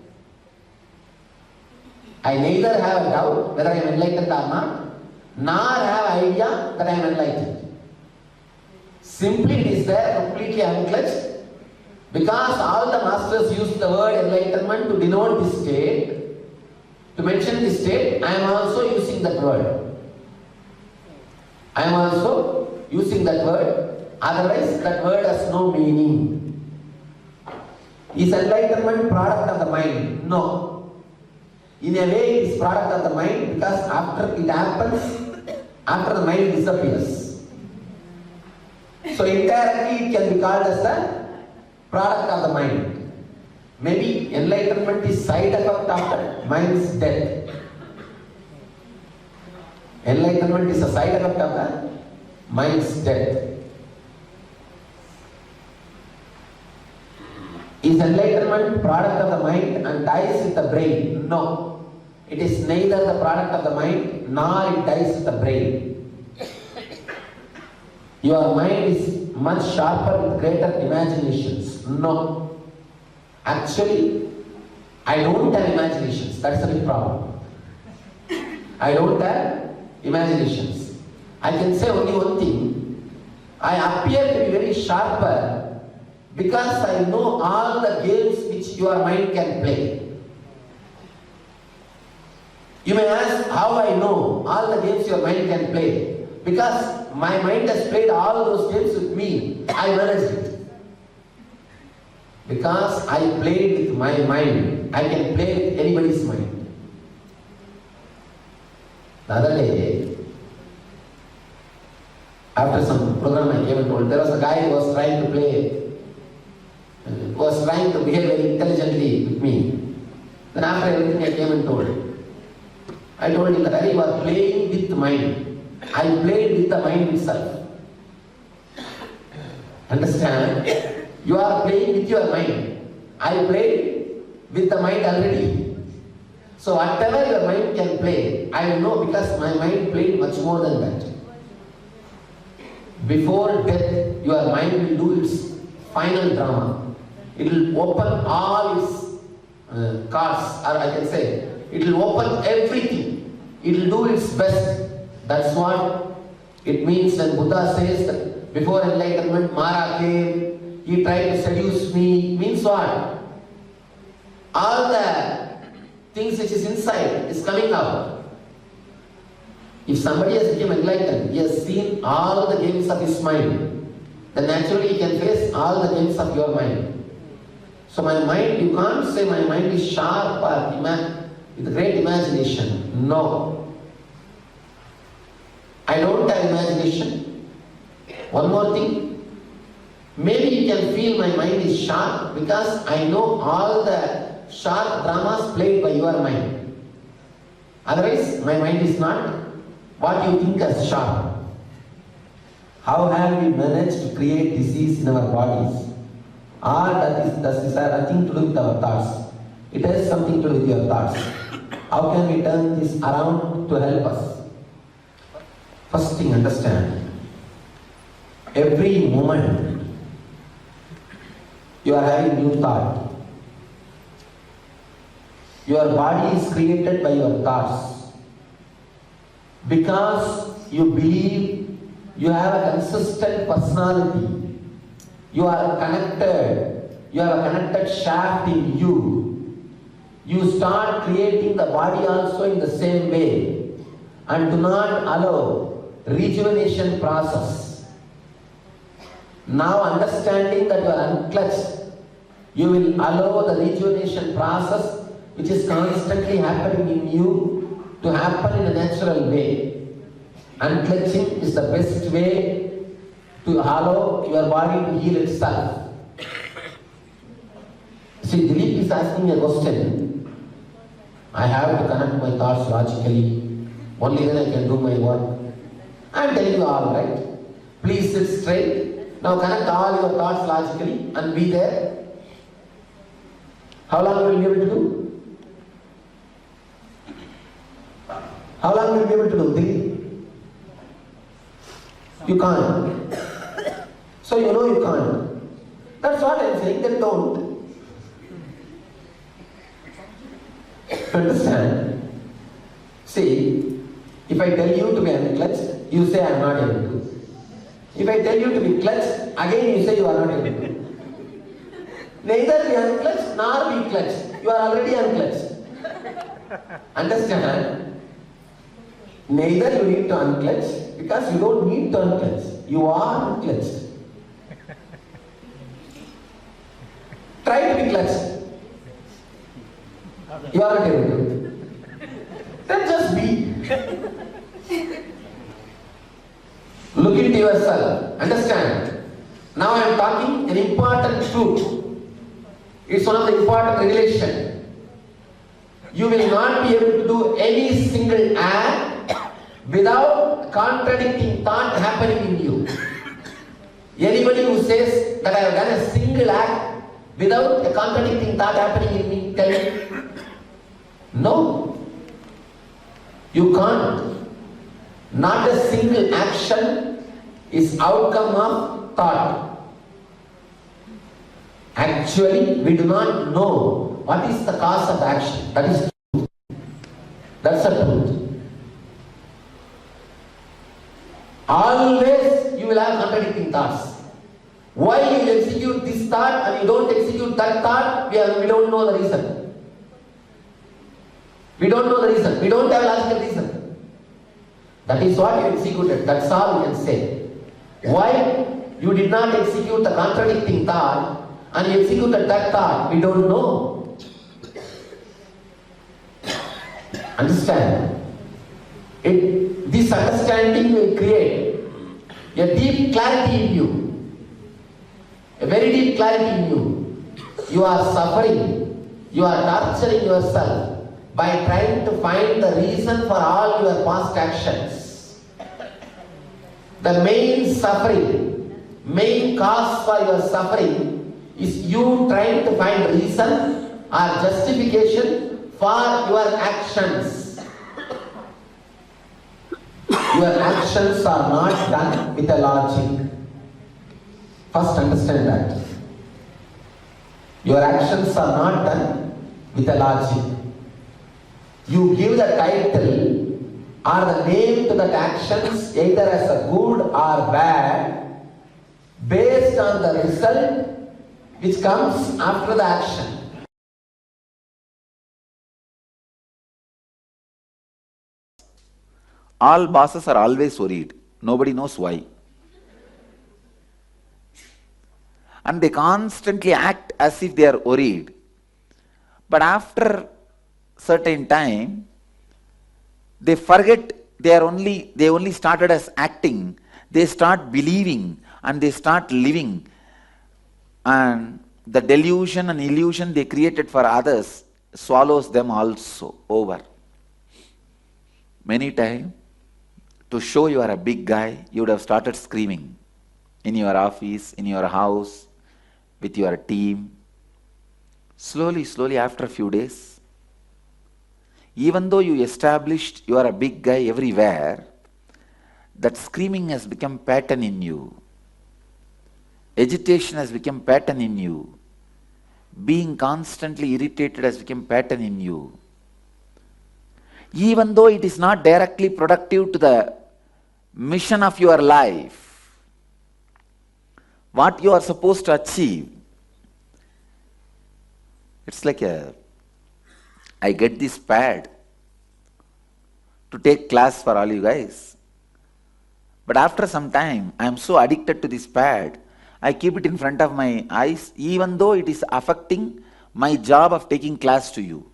[SPEAKER 5] I neither have a doubt whether I am enlightened or not, nor have an idea that I am enlightened. Simply it is there, completely unclutched, because all the masters use the word enlightenment to denote this state. To mention this state, I am also using that word. I am also using that word, otherwise that word has no meaning. Is enlightenment product of the mind? No. In a way it is product of the mind, because after it happens, after the mind disappears. So indirectly it can be called as the product of the mind. Maybe enlightenment is side effect of mind's death. Enlightenment is a side effect of the mind's death. Is enlightenment product of the mind and dies with the brain? No. It is neither the product of the mind nor it dies with the brain. Your mind is much sharper with greater imaginations. No. Actually, I don't have imaginations. That's the big problem. I don't have imaginations. I can say only one thing. I appear to be very sharper because I know all the games which your mind can play. You may ask how I know all the games your mind can play. Because my mind has played all those games with me. I managed it. Because I played with my mind, I can play with anybody's mind. The other day, after some program I came and told, there was a guy who was trying to behave very intelligently with me. Then after everything I came and told. I told him that you are playing with the mind. I played with the mind itself. Understand? You are playing with your mind. I played with the mind already. So whatever your mind can play, I know because my mind played much more than that. Before death, your mind will do its final drama. It will open all its cards, or I can say, it will open everything. It will do its best. That's what it means when Buddha says that before enlightenment, Mara came. He tried to seduce me. Means what? All the things which is inside is coming out. If somebody has become enlightened, he has seen all the games of his mind, then naturally he can face all the games of your mind. So my mind, you can't say my mind is sharp or with great imagination. No. I don't have imagination. One more thing. Maybe you can feel my mind is sharp because I know all the sharp dramas played by your mind. Otherwise, my mind is not what you think as sharp. How have we managed to create disease in our bodies? Or that is nothing to do with our thoughts. It has something to do with your thoughts. How can we turn this around to help us? First thing, understand. Every moment you are having new thought. Your body is created by your thoughts. Because you believe you have a consistent personality. You are connected. You have a connected shaft in you. You start creating the body also in the same way and do not allow rejuvenation process. Now understanding that you are unclutched, You will allow the rejuvenation process which is constantly happening in you to happen in a natural way. Unclenching is the best way to allow your body to heal itself. See, Dilip is asking a question. I have to connect my thoughts logically. Only then I can do my work. I am telling you all, right? Please sit straight. Now connect all your thoughts logically and be there. How long will you be able to do? How long will you be able to do? Dilip? You can't. So you know you can't. That's what I am saying, then don't. Understand? See, if I tell you to be unclutched, you say I am not able to. If I tell you to be clutched, again you say you are not able to. Neither be unclutched nor be clutched. You are already unclutched. Understand? Neither you need to unclutch because you don't need to unclutch. You are unclutched. Try to be clutched. You are not able to. Then just be. Look into yourself. Understand? Now I am talking an important truth. It's one of the important revelation. You will not be able to do any single act without contradicting thought happening in you. Anybody who says that I have done a single act without a contradicting thought happening in me, tell me. No. You can't. Not a single action is outcome of thought. Actually, we do not know what is the cause of action. That is truth. That's the truth. Always you will have contradicting thoughts. Why you execute this thought and you don't execute that thought, we don't know the reason. We don't know the reason. We don't have logical reason. That is what you executed. That's all you can say. Why you did not execute the contradicting thought and you executed that thought, we don't know. Understand? This understanding will create a deep clarity in you. A very deep clarity in you. You are suffering. You are torturing yourself by trying to find the reason for all your past actions. The main suffering, main cause for your suffering is you trying to find reason or justification for your actions. Your actions are not done with a logic. First understand that. Your actions are not done with a logic. You give the title or the name to that actions either as a good or bad based on the result which comes after the action.
[SPEAKER 4] All bosses are always worried. Nobody knows why. And they constantly act as if they are worried. But after certain time, they forget they only started as acting. They start believing and they start living. And the delusion and illusion they created for others swallows them also over. Many times, to show you are a big guy, you would have started screaming in your office, in your house, with your team. Slowly, after a few days, even though you established you are a big guy everywhere, that screaming has become pattern in you. Agitation has become pattern in you. Being constantly irritated has become pattern in you. Even though it is not directly productive to the mission of your life, what you are supposed to achieve, it's like I get this pad to take class for all you guys. But after some time, I am so addicted to this pad, I keep it in front of my eyes, even though it is affecting my job of taking class to you.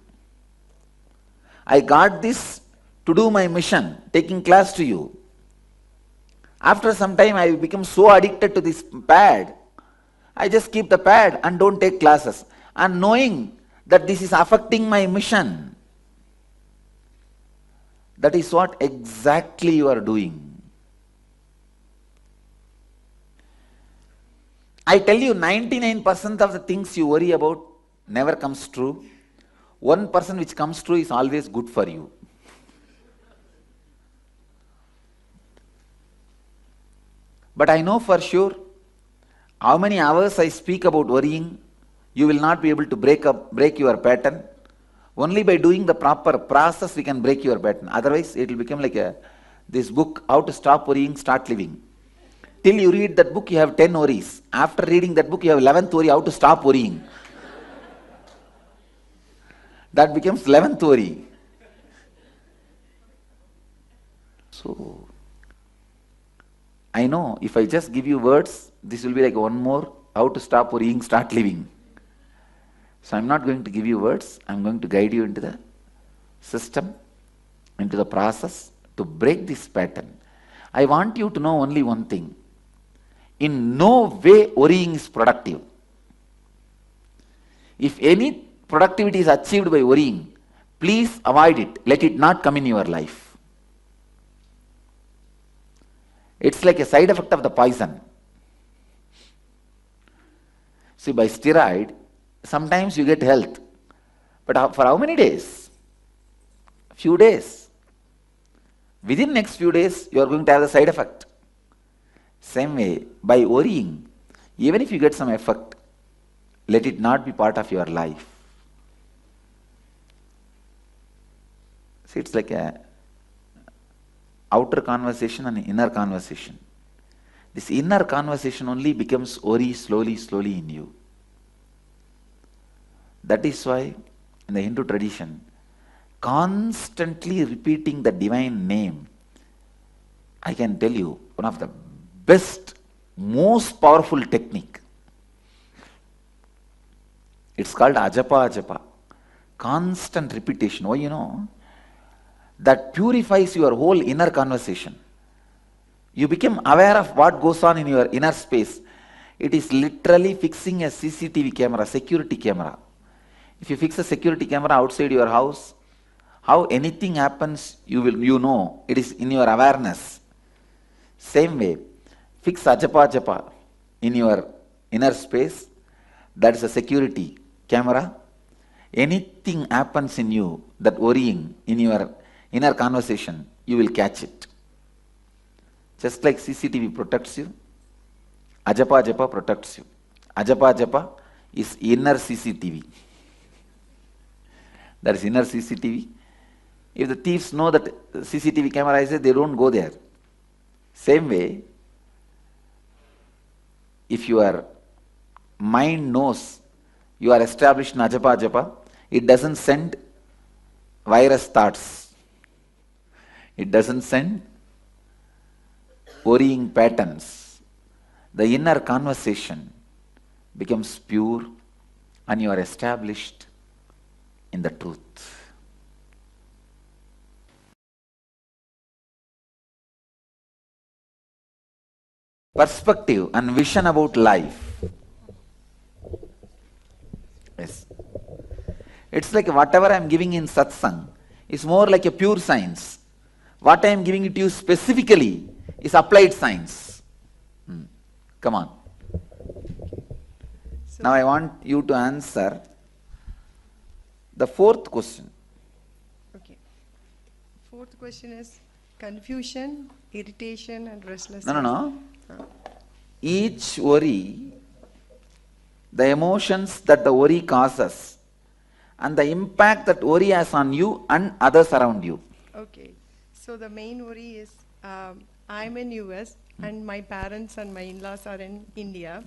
[SPEAKER 4] I got this to do my mission, taking class to you. After some time, I become so addicted to this pad, I just keep the pad and don't take classes. And knowing that this is affecting my mission, that is what exactly you are doing. I tell you, 99% of the things you worry about never comes true. 1% which comes true is always good for you. But I know for sure, how many hours I speak about worrying, you will not be able to break your pattern. Only by doing the proper process we can break your pattern. Otherwise, it will become like this book, How to Stop Worrying, Start Living. Till you read that book, you have 10 worries. After reading that book, you have 11th worry, how to stop worrying. That becomes 11th worry. So, I know if I just give you words, this will be like one more, how to stop worrying, start living. So I'm not going to give you words, I'm going to guide you into the system, into the process to break this pattern. I want you to know only one thing. In no way worrying is productive. If any productivity is achieved by worrying, please avoid it. Let it not come in your life. It's like a side effect of the poison. See, by steroid, sometimes you get health. But for how many days? Few days. Within next few days, you are going to have the side effect. Same way, by worrying, even if you get some effect, let it not be part of your life. See, it's like a outer conversation and inner conversation. This inner conversation only becomes worry slowly in you. That is why in the Hindu tradition, constantly repeating the divine name, I can tell you, one of the best, most powerful technique. It's called ajapa. Constant repetition. Why, you know? That purifies your whole inner conversation. You become aware of what goes on in your inner space. It is literally fixing a CCTV camera, security camera. If you fix a security camera outside your house, how anything happens, you know. It is in your awareness. Same way, fix ajapa in your inner space. That is a security camera. Anything happens in you, that worrying in your inner conversation, you will catch it. Just like CCTV protects you, ajapa protects you. Ajapa is inner CCTV. That is inner CCTV. If the thieves know that CCTV camera is there, they don't go there. Same way, if your mind knows you are established in ajapa, it doesn't send virus thoughts. It doesn't send worrying patterns. The inner conversation becomes pure and you are established in the truth. Perspective and vision about life. Yes. It's like whatever I am giving in satsang is more like a pure science. What I am giving it to you specifically is applied science. Come on. So now I want you to answer the fourth question.
[SPEAKER 8] Okay. Fourth question is confusion, irritation and restlessness.
[SPEAKER 4] No. Each worry, the emotions that the worry causes and the impact that worry has on you and others around you.
[SPEAKER 8] Okay. So the main worry is I'm in US and my parents and my in-laws are in India.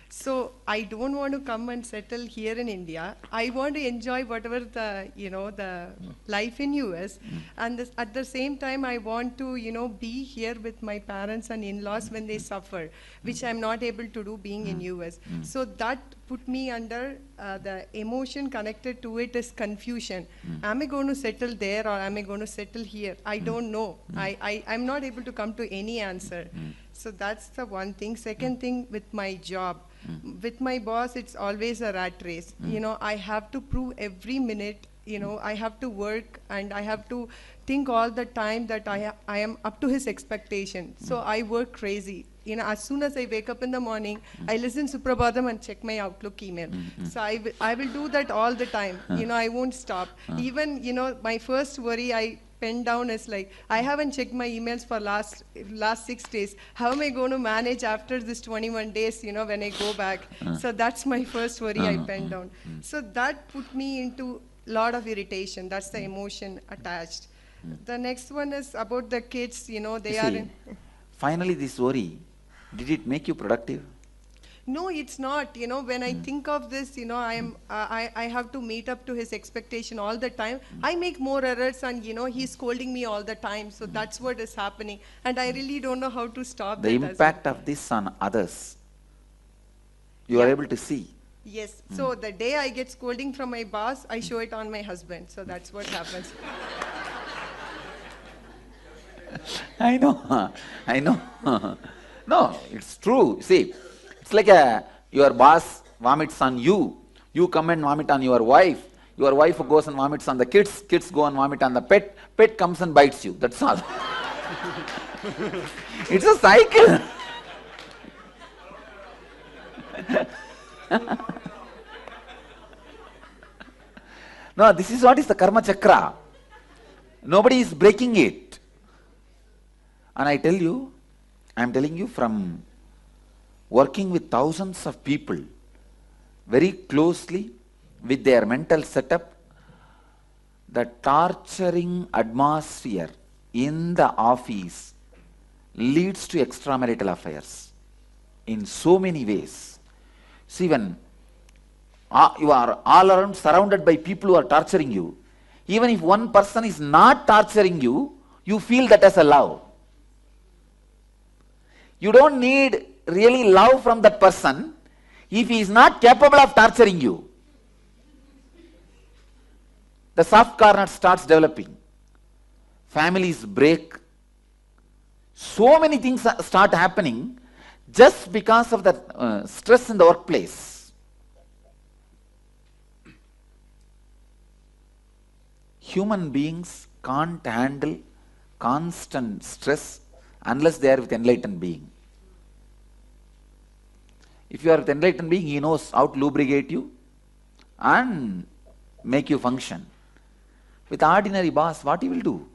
[SPEAKER 8] So I don't want to come and settle here in India. I want to enjoy whatever the, the life in US. And at the same time, I want to, be here with my parents and in-laws when they suffer, which I'm not able to do being in US. So that put me under the emotion connected to it is confusion. Am I going to settle there or am I going to settle here? I don't know. I'm not able to come to any answer. So that's the one thing. Second thing, with my job. With my boss, it's always a rat race. I have to prove every minute, I have to work and I have to think all the time that I am up to his expectation. So I work crazy. As soon as I wake up in the morning, I listen to Suprabhatam and check my Outlook email. So I will do that all the time. I won't stop. Even, my first worry I pen down is like, I haven't checked my emails for last 6 days. How am I going to manage after this 21 days, when I go back? So that's my first worry I pen down. So that put me into a lot of irritation. That's the emotion attached. The next one is about the kids, they are in...
[SPEAKER 4] Finally this worry, did it make you productive?
[SPEAKER 8] No, it's not. When I think of this, I have to meet up to his expectation all the time. I make more errors and, he's scolding me all the time. So that's what is happening. And I really don't know how to stop
[SPEAKER 4] The
[SPEAKER 8] that
[SPEAKER 4] impact of this on others, you are able to see.
[SPEAKER 8] Yes. So the day I get scolding from my boss, I show it on my husband. So that's what happens.
[SPEAKER 4] I know, I know. No, it's true. See, it's like your boss vomits on you. You come and vomit on your wife. Your wife goes and vomits on the kids. Kids go and vomit on the pet. Pet comes and bites you. That's all. It's a cycle. No, this is what is the karma chakra. Nobody is breaking it. And I am telling you from working with thousands of people very closely with their mental setup, the torturing atmosphere in the office leads to extramarital affairs in so many ways. See, when you are all around surrounded by people who are torturing you, even if one person is not torturing you, you feel that as a love. You don't need really love from that person if he is not capable of torturing you. The soft corner starts developing. Families break. So many things start happening just because of the stress in the workplace. Human beings can't handle constant stress unless they are with enlightened being. If you are with enlightened being, he knows how to lubricate you and make you function. With ordinary boss, what he will do?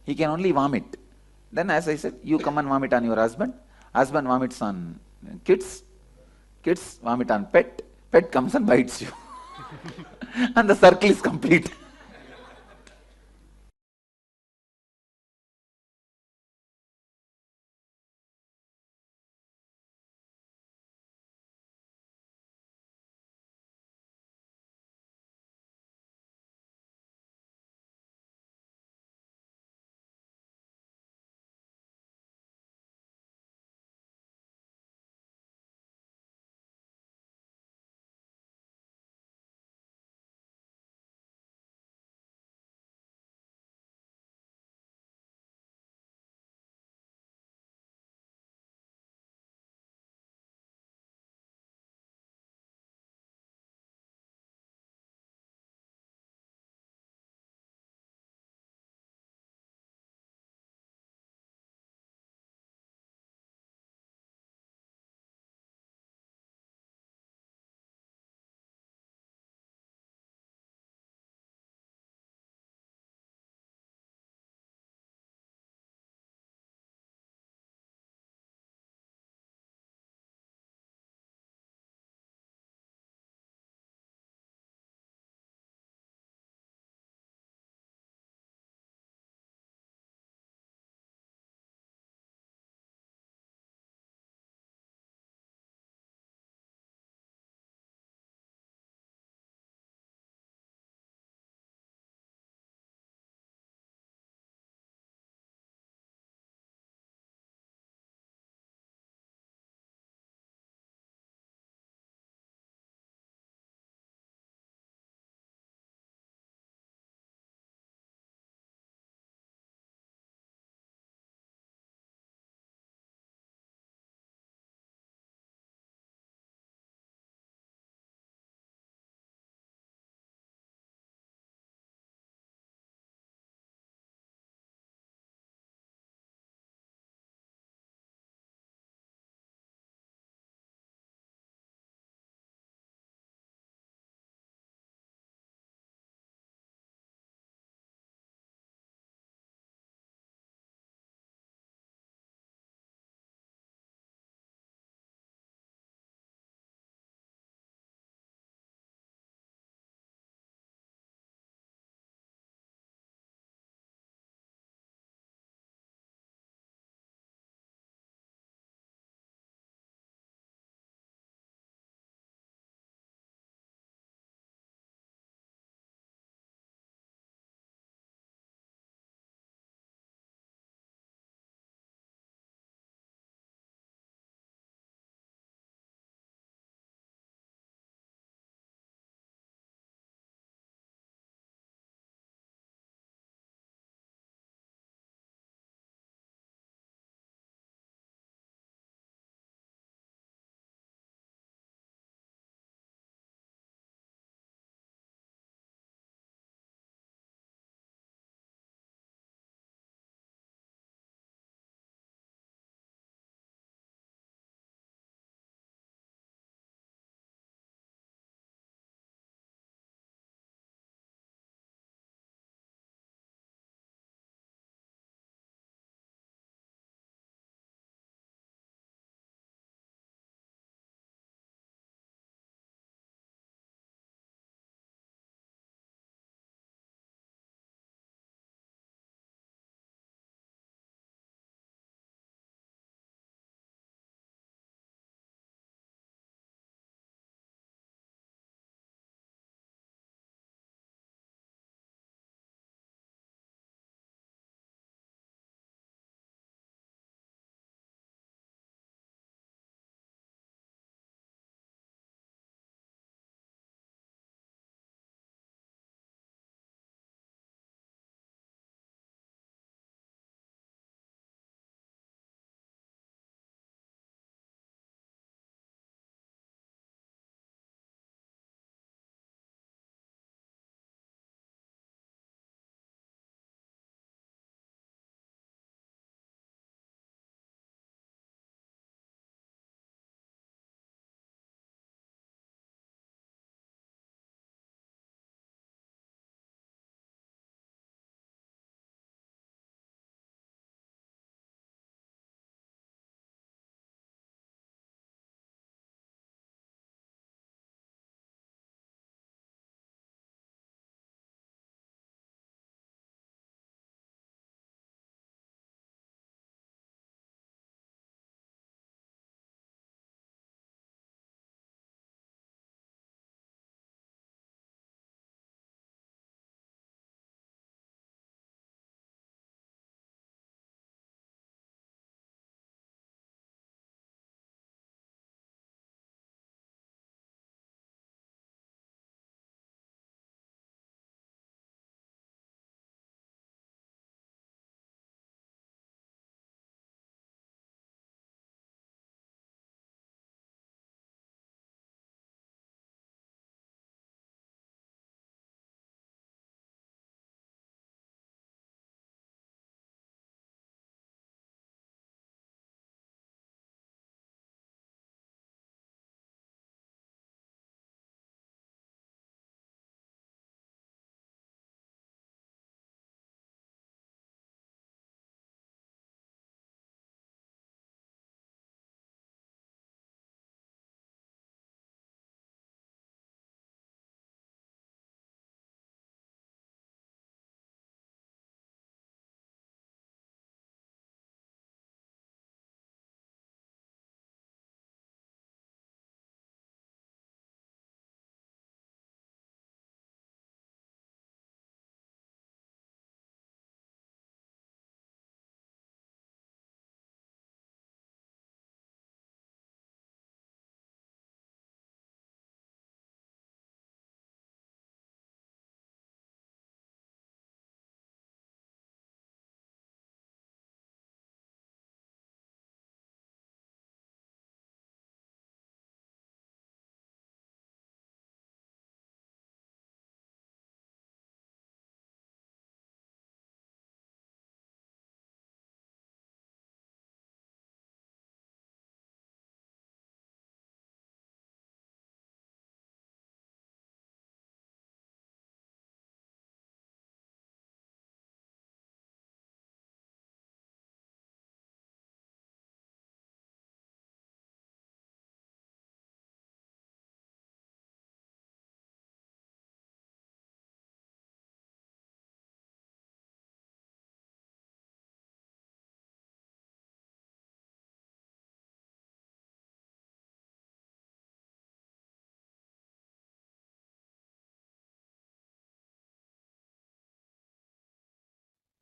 [SPEAKER 4] He can only vomit. Then, as I said, you come and vomit on your husband. Husband vomits on kids. Kids vomit on pet. Pet comes and bites you. And the circle is complete.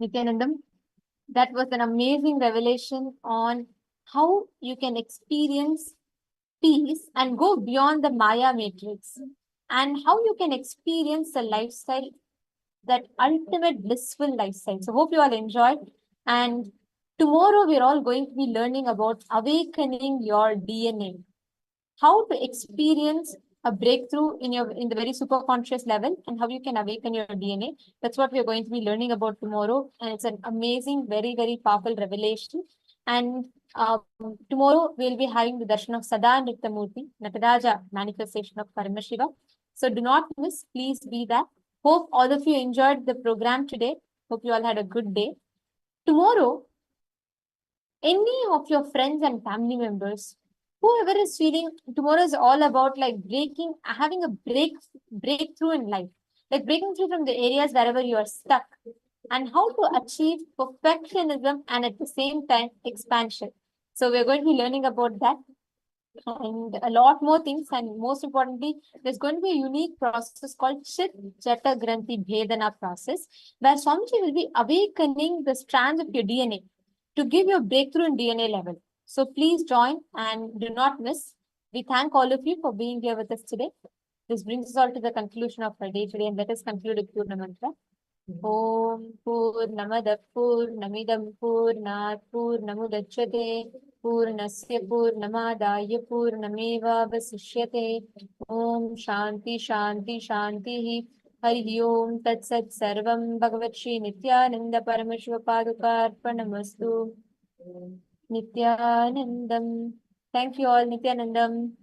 [SPEAKER 1] Nityanandam, that was an amazing revelation on how you can experience peace and go beyond the Maya matrix, and how you can experience a lifestyle, that ultimate blissful lifestyle. So hope you all enjoyed. And tomorrow we're all going to be learning about awakening your DNA, how to experience a breakthrough in the very super conscious level, and how you can awaken your DNA. That's what we're going to be learning about tomorrow, and it's an amazing, very, very powerful revelation. And tomorrow we'll be having the darshan of Sada Nrittamurti, Nataraja, manifestation of Paramashiva. So do not miss, please be there. Hope all of you enjoyed the program today. Hope you all had a good day. Tomorrow, any of your friends and family members, whoever is feeling, tomorrow is all about like having a breakthrough in life, like breaking through from the areas wherever you are stuck, and how to achieve perfectionism and at the same time expansion. So we're going to be learning about that and a lot more things. And most importantly, there's going to be a unique process called Chit Jata Granthi Bhedana process, where Swamiji will be awakening the strands of your DNA to give you a breakthrough in DNA level. So please join and do not miss. We thank all of you for being here with us today. This brings us all to the conclusion of our day today, and let us conclude with Purna Mantra. Om Purnamada Purnamidam Purnat Purnamudachyate Purnasya Purnamadaya Purnameva Vasishyate. Om Shanti Shanti Shanti. Hari Om Tat Sat Sarvam Bhagavat Shri Nityananda Paramashivoham Nityanandam. Thank you all, Nityanandam.